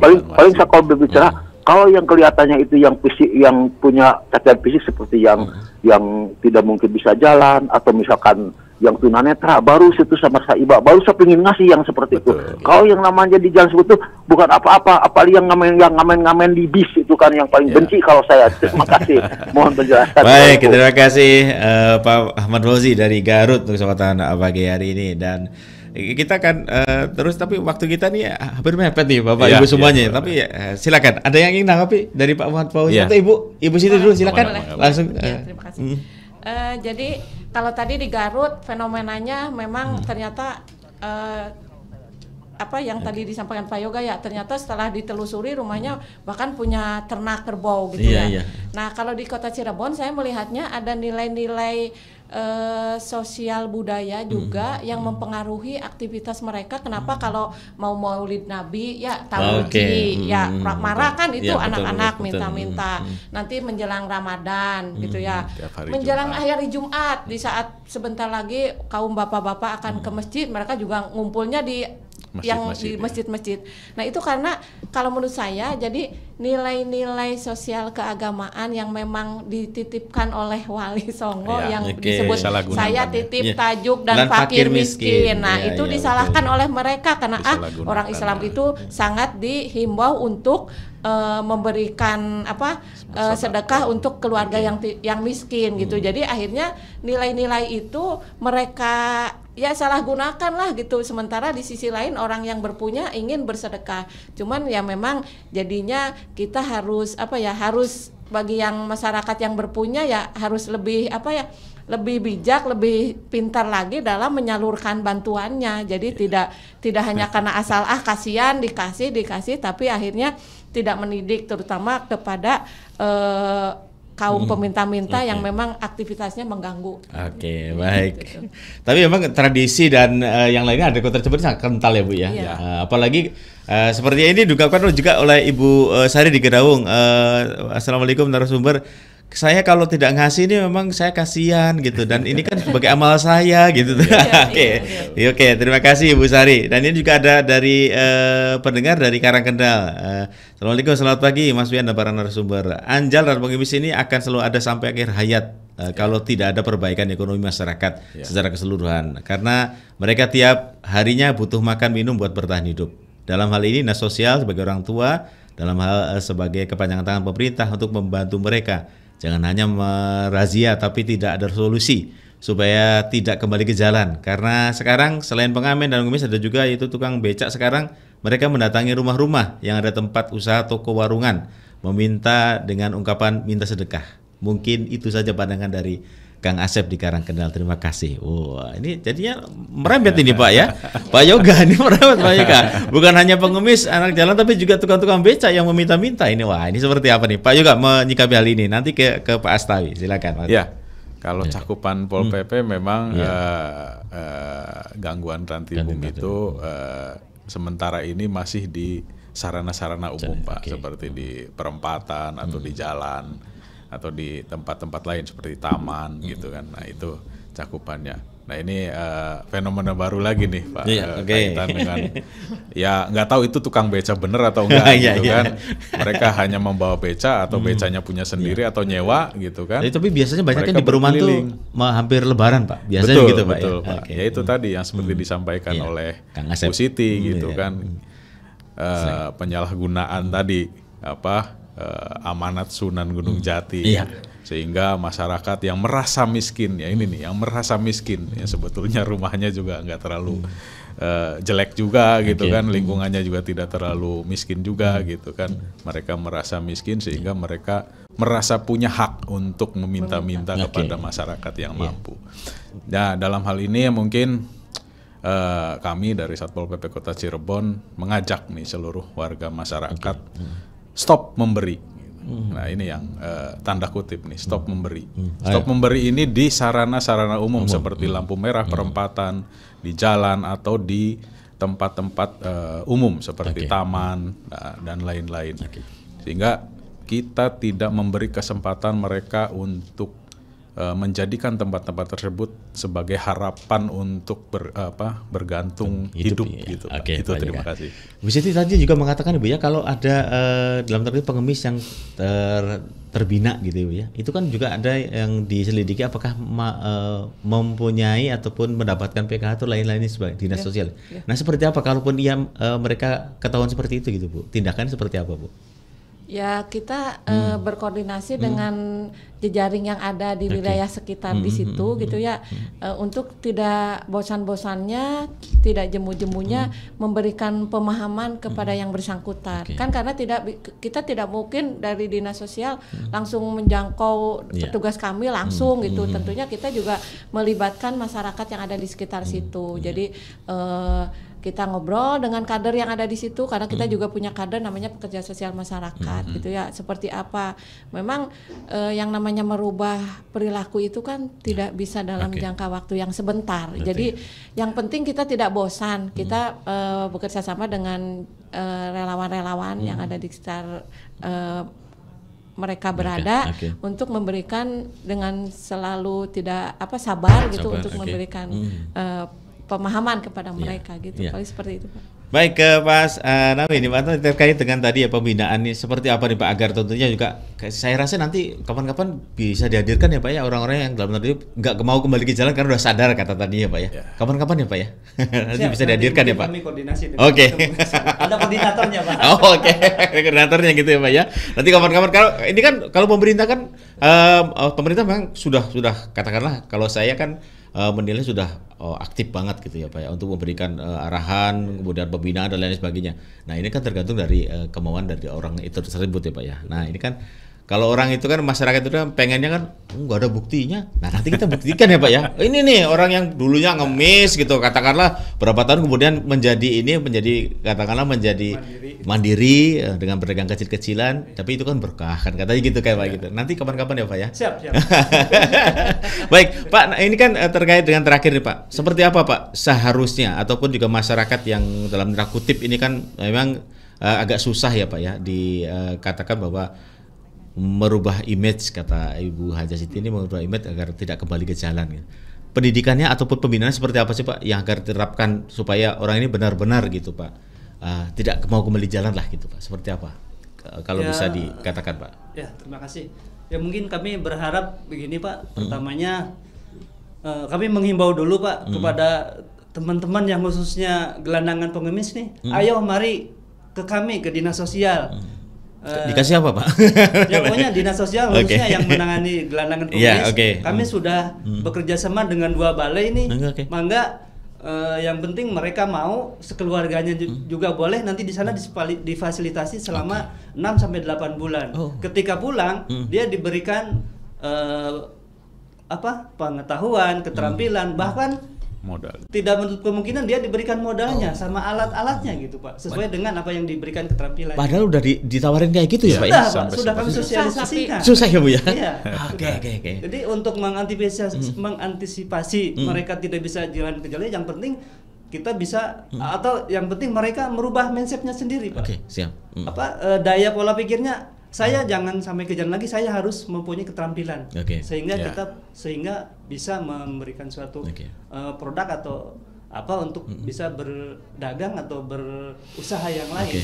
paling saya kalau berbicara, kalau yang kelihatannya itu yang fisik, yang punya cacat fisik seperti yang tidak mungkin bisa jalan, atau misalkan yang tunanetra, baru situ sama saya iba, baru saya pengen ngasih yang seperti itu. Kalau yang namanya di jalan seperti itu bukan apa-apa, apalagi yang ngamen di bis itu kan yang paling benci kalau saya. Terima kasih, mohon penjelasan. Baik, terima kasih Pak Ahmad Fauzi dari Garut untuk kesempatan pagi hari ini. Dan kita akan terus, tapi waktu kita nih hampir mepet nih Bapak Ibu semuanya. Tapi silakan, ada yang ingin nanggapi dari Pak Ahmad Fauzi atau Ibu Siti dulu, silakan langsung. Terima kasih. Jadi kalau tadi di Garut fenomenanya memang ternyata apa yang tadi disampaikan Pak Yoga ya, ternyata setelah ditelusuri rumahnya bahkan punya ternak kerbau gitu ya. Nah kalau di Kota Cirebon saya melihatnya ada nilai-nilai sosial budaya juga yang mempengaruhi aktivitas mereka. Kenapa kalau mau Maulid Nabi ya taruji marah kan itu anak-anak minta-minta. Nanti menjelang Ramadan gitu ya, menjelang hari Jumat, di saat sebentar lagi kaum bapak-bapak akan ke masjid, mereka juga ngumpulnya di masjid-masjid. Nah itu karena kalau menurut saya jadi nilai-nilai sosial keagamaan yang memang dititipkan oleh Wali Songo yang disebut saya titip tajuk dan fakir miskin. Nah itu disalahkan oleh mereka karena orang Islam itu sangat dihimbau untuk memberikan sedekah untuk keluarga yang miskin gitu. Jadi akhirnya nilai-nilai itu mereka salah gunakan lah gitu. Sementara di sisi lain orang yang berpunya ingin bersedekah. Cuman ya memang jadinya kita harus harus bagi yang masyarakat yang berpunya ya harus lebih lebih bijak, lebih pintar lagi dalam menyalurkan bantuannya. Jadi tidak hanya karena asal kasihan dikasih tapi akhirnya tidak mendidik terutama kepada kaum peminta-minta yang memang aktivitasnya mengganggu. Baik. Gitu. Tapi memang tradisi dan yang lainnya ada Kota Cirebon sangat kental ya Bu ya. Apalagi seperti ini diungkapkan juga oleh Ibu Sari di Gedawung. Assalamualaikum narasumber. Saya kalau tidak ngasih ini memang saya kasihan gitu, dan ini kan sebagai amal saya gitu. Oke, terima kasih Ibu Sari. Dan ini juga ada dari pendengar dari Karangkendal. Assalamualaikum, selamat pagi Mas Wian dan para narasumber. Anjal dan pengemis ini akan selalu ada sampai akhir hayat kalau tidak ada perbaikan ekonomi masyarakat secara keseluruhan, karena mereka tiap harinya butuh makan minum buat bertahan hidup. Dalam hal ini dinas sosial sebagai orang tua, dalam hal sebagai kepanjangan tangan pemerintah untuk membantu mereka. Jangan hanya merazia tapi tidak ada solusi. supaya tidak kembali ke jalan. Karena sekarang selain pengamen dan pengemis ada juga itu tukang becak sekarang mereka mendatangi rumah-rumah yang ada tempat usaha toko warungan meminta dengan ungkapan minta sedekah. Mungkin itu saja pandangan dari Kang Asep di Karangkendal. Terima kasih. Wah, ini jadinya merembet ini Pak ya. Pak Yoga ini merembet Pak Yoga. Bukan hanya pengemis anak jalan tapi juga tukang-tukang becak yang meminta-minta ini. Wah, ini seperti apa nih Pak Yoga menyikapi hal ini? Nanti ke Pak Astawi. Silakan. Ya. Kalau cakupan Pol PP memang gangguan ranting umum itu sementara ini masih di sarana-sarana umum Pak, seperti di perempatan atau di jalan atau di tempat-tempat lain seperti taman gitu kan. Nah itu cakupannya. Nah ini fenomena baru lagi nih Pak, kaitan dengan ya nggak tahu itu tukang beca bener atau enggak gitu kan. Mereka hanya membawa beca atau becanya punya sendiri atau nyewa gitu kan. Tapi biasanya banyaknya di perumahan tuh hampir lebaran Pak, biasanya betul, gitu Pak. Betul Pak. Ya itu tadi yang seperti disampaikan oleh Bu Siti gitu kan. Penyalahgunaan tadi amanat Sunan Gunung Jati sehingga masyarakat yang merasa miskin ya ini nih yang merasa miskin ya sebetulnya rumahnya juga nggak terlalu jelek juga gitu kan, lingkungannya juga tidak terlalu miskin juga gitu kan, mereka merasa miskin sehingga mereka merasa punya hak untuk meminta-minta kepada masyarakat yang mampu. Nah dalam hal ini mungkin kami dari Satpol PP Kota Cirebon mengajak nih seluruh warga masyarakat stop memberi. Nah ini yang tanda kutip nih, stop memberi. Stop memberi ini di sarana-sarana umum seperti lampu merah, perempatan, di jalan atau di tempat-tempat umum seperti taman dan lain-lain. Sehingga kita tidak memberi kesempatan mereka untuk menjadikan tempat-tempat tersebut sebagai harapan untuk bergantung hidup gitu. Itu terima kasih. Bu Siti tadi juga mengatakan Ibu ya kalau ada dalam tanda pengemis yang terbina gitu Ibu ya. Itu kan juga ada yang diselidiki apakah mempunyai ataupun mendapatkan PKH atau lain-lainnya sebagai dinas sosial. Nah, seperti apa kalaupun mereka ketahuan seperti itu gitu Bu? Tindakan seperti apa Bu? Ya kita berkoordinasi dengan jejaring yang ada di wilayah sekitar di situ gitu ya, untuk tidak bosan-bosannya, tidak jemu-jemunya memberikan pemahaman kepada yang bersangkutan. Kan karena kita tidak mungkin dari dinas sosial langsung menjangkau petugas kami langsung gitu. Tentunya kita juga melibatkan masyarakat yang ada di sekitar situ. Jadi kita ngobrol dengan kader yang ada di situ karena kita juga punya kader namanya pekerja sosial masyarakat gitu ya. Seperti apa? Memang yang namanya merubah perilaku itu kan tidak bisa dalam jangka waktu yang sebentar. Jadi yang penting kita tidak bosan. Kita bekerja sama dengan relawan-relawan yang ada di sekitar mereka berada untuk memberikan dengan selalu tidak sabar gitu untuk memberikan pemahaman kepada mereka gitu. Paling seperti itu Pak. Baik ke Pak Nawi ini Pak terkait dengan tadi ya pembinaan ini seperti apa nih Pak agar tentunya juga saya rasa nanti kapan-kapan bisa dihadirkan ya Pak ya orang-orang yang dalam tadi nggak mau kembali ke jalan karena udah sadar kata tadi ya Pak ya. Kapan-kapan ya Pak ya. Nanti bisa dihadirkan ya Pak. Kami koordinasi. Ada koordinatornya Pak. Koordinatornya gitu ya Pak ya. Nanti kapan-kapan kalau pemerintah kan pemerintah memang sudah katakanlah kalau saya kan menilai sudah aktif banget gitu ya Pak ya untuk memberikan arahan kemudian pembinaan dan lain sebagainya. Nah ini kan tergantung dari kemauan dari orang itu tersebut ya Pak ya. Nah ini kan kalau orang itu kan masyarakat itu kan pengennya kan nggak ada buktinya. Nah nanti kita buktikan ya Pak ya. Ini nih orang yang dulunya ngemis gitu katakanlah berapa tahun kemudian menjadi katakanlah menjadi mandiri dengan berdagang kecil-kecilan. Tapi itu kan berkah kan katanya gitu kayak Pak gitu. Nanti kapan-kapan ya Pak ya. Siap. Baik Pak, nah ini kan terkait dengan terakhir nih Pak. Seperti apa Pak seharusnya ataupun juga masyarakat yang dalam tanda kutip ini kan memang agak susah ya Pak ya dikatakan bahwa merubah image kata Ibu Haja Siti ini merubah image agar tidak kembali ke jalan gitu. Pendidikannya ataupun pembinaan seperti apa sih Pak yang agar diterapkan supaya orang ini benar-benar gitu Pak tidak mau kembali jalan lah gitu Pak. Seperti apa kalau bisa dikatakan Pak? Ya terima kasih. Ya mungkin kami berharap begini Pak. Pertamanya kami menghimbau dulu Pak kepada teman-teman yang khususnya gelandangan pengemis nih. Ayo mari ke kami ke dinas sosial. Dikasih apa, Pak? Ya pokoknya dinas sosial khususnya yang menangani gelandangan pengemis. Kami sudah bekerja sama dengan 2 balai ini. Mangga yang penting mereka mau sekeluarganya juga boleh, nanti di sana difasilitasi selama 6 sampai 8 bulan. Ketika pulang dia diberikan pengetahuan, keterampilan, bahkan modal. Tidak menutup kemungkinan dia diberikan modalnya sama alat-alatnya gitu, Pak, sesuai dengan apa yang diberikan keterampilan. Padahal udah ditawarin kayak gitu ya, Pak? Sudah kami sosialisasikan. Susah ya, Bu ya? Iya. Oke. Jadi untuk mengantisipasi mereka tidak bisa jalan ke jalan, yang penting kita bisa atau yang penting mereka merubah mindsetnya sendiri, Pak. Oke, siap. Daya pola pikirnya, saya jangan sampai ke jalan lagi, saya harus mempunyai keterampilan. Sehingga bisa memberikan suatu produk atau untuk bisa berdagang atau berusaha yang lain.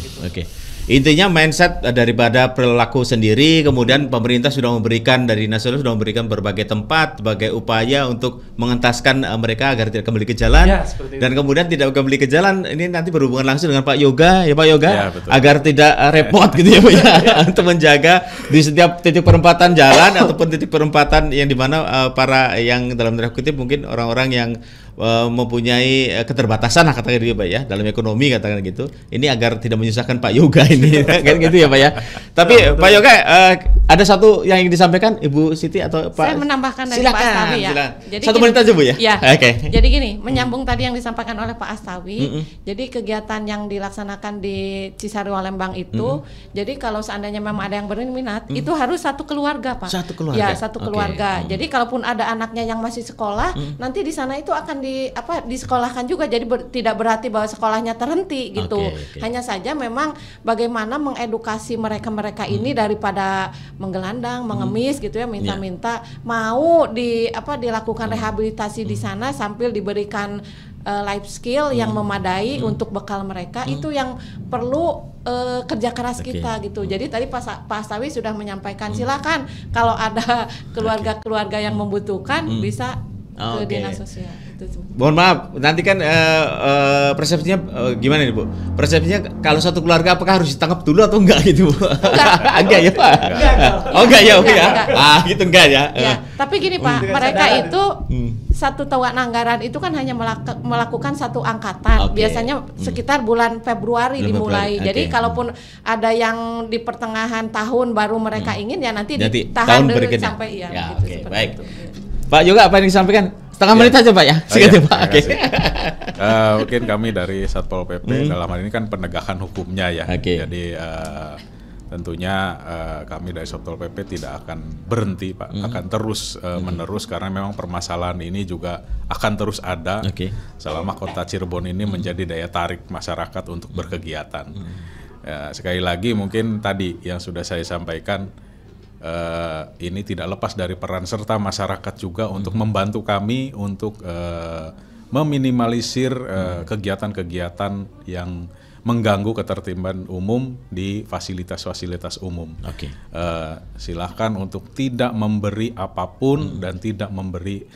Intinya mindset daripada perilaku sendiri, kemudian pemerintah sudah memberikan, dari nasional sudah memberikan berbagai tempat, berbagai upaya untuk mengentaskan mereka agar tidak kembali ke jalan, dan kemudian tidak kembali ke jalan. Ini nanti berhubungan langsung dengan Pak Yoga, ya Pak Yoga, agar tidak repot gitu ya Pak ya, untuk menjaga di setiap titik perempatan jalan ataupun titik perempatan yang dimana para yang dalam tanda kutip mungkin orang-orang yang mempunyai keterbatasan katakan gitu Pak ya, dalam ekonomi katakan gitu. Ini agar tidak menyusahkan Pak Yoga ini kan gitu ya Pak ya. Tapi Pak Yoga ada satu yang ingin disampaikan Ibu Siti atau Pak? Saya menambahkan dari Pak Astawi ya. Jadi 1 menit aja Bu ya. Ya. Jadi gini, menyambung tadi yang disampaikan oleh Pak Astawi. Jadi kegiatan yang dilaksanakan di Cisarua Lembang itu, jadi kalau seandainya memang ada yang berminat, itu harus satu keluarga Pak. Satu keluarga. Ya, satu keluarga. Jadi kalaupun ada anaknya yang masih sekolah, nanti di sana itu akan disekolahkan juga, jadi tidak berarti bahwa sekolahnya terhenti gitu. Hanya saja memang bagaimana mengedukasi mereka ini daripada menggelandang, mengemis gitu ya, minta-minta mau dilakukan rehabilitasi di sana sambil diberikan life skill yang memadai untuk bekal mereka. Itu yang perlu kerja keras kita gitu. Jadi tadi Pak Astawi sudah menyampaikan, silakan kalau ada keluarga-keluarga yang membutuhkan bisa ke dinas sosial. Mohon maaf, nanti kan persepsinya gimana nih Bu? Persepsinya kalau satu keluarga apakah harus ditangkap dulu atau enggak gitu Bu? Enggak ya Pak? Enggak ya? Gitu enggak ya? Tapi gini Pak, mereka itu satu tahun anggaran itu kan hanya melakukan satu angkatan. Biasanya sekitar bulan Februari dimulai. Jadi kalaupun ada yang di pertengahan tahun baru mereka ingin, ya nanti ditahan dulu sampai gitu. Baik. Pak Yoga apa yang disampaikan? Setengah menit aja Pak ya. Pak. Mungkin kami dari Satpol PP dalam hal ini kan penegakan hukumnya ya. Jadi tentunya kami dari Satpol PP tidak akan berhenti Pak, akan terus menerus karena memang permasalahan ini juga akan terus ada selama Kota Cirebon ini menjadi daya tarik masyarakat untuk berkegiatan. Sekali lagi mungkin tadi yang sudah saya sampaikan, ini tidak lepas dari peran serta masyarakat juga untuk membantu kami untuk meminimalisir kegiatan-kegiatan yang mengganggu ketertiban umum di fasilitas-fasilitas umum. Silahkan untuk tidak memberi apapun dan tidak memberi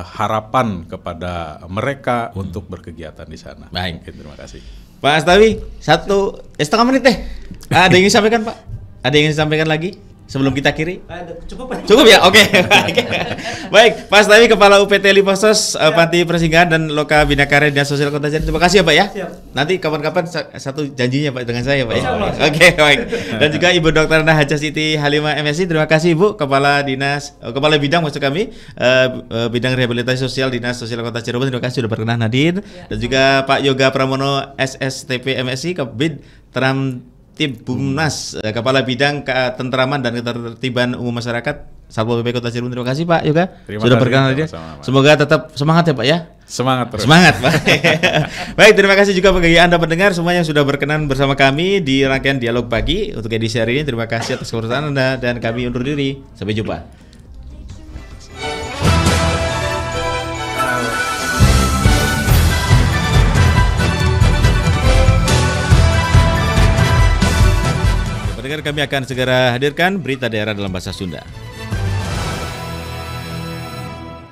harapan kepada mereka untuk berkegiatan di sana. Baik, terima kasih. Pak Astawi, 1,5 menit deh. Ada yang ingin disampaikan Pak? Ada yang ingin disampaikan lagi? Sebelum kita kiri? Cukup ya? Oke. Baik, Pak Astawi, Kepala UPT Liposos, Panti Persinggahan dan Loka Bina Karya Dinas Sosial Kota Cirebon. Terima kasih ya Pak ya. Nanti kapan-kapan satu janjinya Pak dengan saya Pak ya. Oke, baik. Dan juga Ibu Dr. Haja Siti Halimah MSI. Terima kasih Ibu, Kepala Bidang maksud kami, Bidang Rehabilitasi Sosial Dinas Sosial Kota Cirebon. Terima kasih sudah berkenan hadir. Dan juga Pak Yoga Pramono SSTP MSI, Kabid Timbumnas, Kepala Bidang Ketentraman dan Ketertiban Umum Masyarakat Satpol PP Kota Cirebon. Terima kasih Pak Yoga sudah berkenan hadir. Semoga tetap semangat ya Pak ya. Semangat terus. Semangat Pak. Baik, terima kasih juga bagi Anda pendengar semua yang sudah berkenan bersama kami di rangkaian Dialog Pagi untuk edisi hari ini. Terima kasih atas kebersamaan Anda dan kami undur diri. Sampai jumpa. Kami akan segera hadirkan berita daerah dalam bahasa Sunda.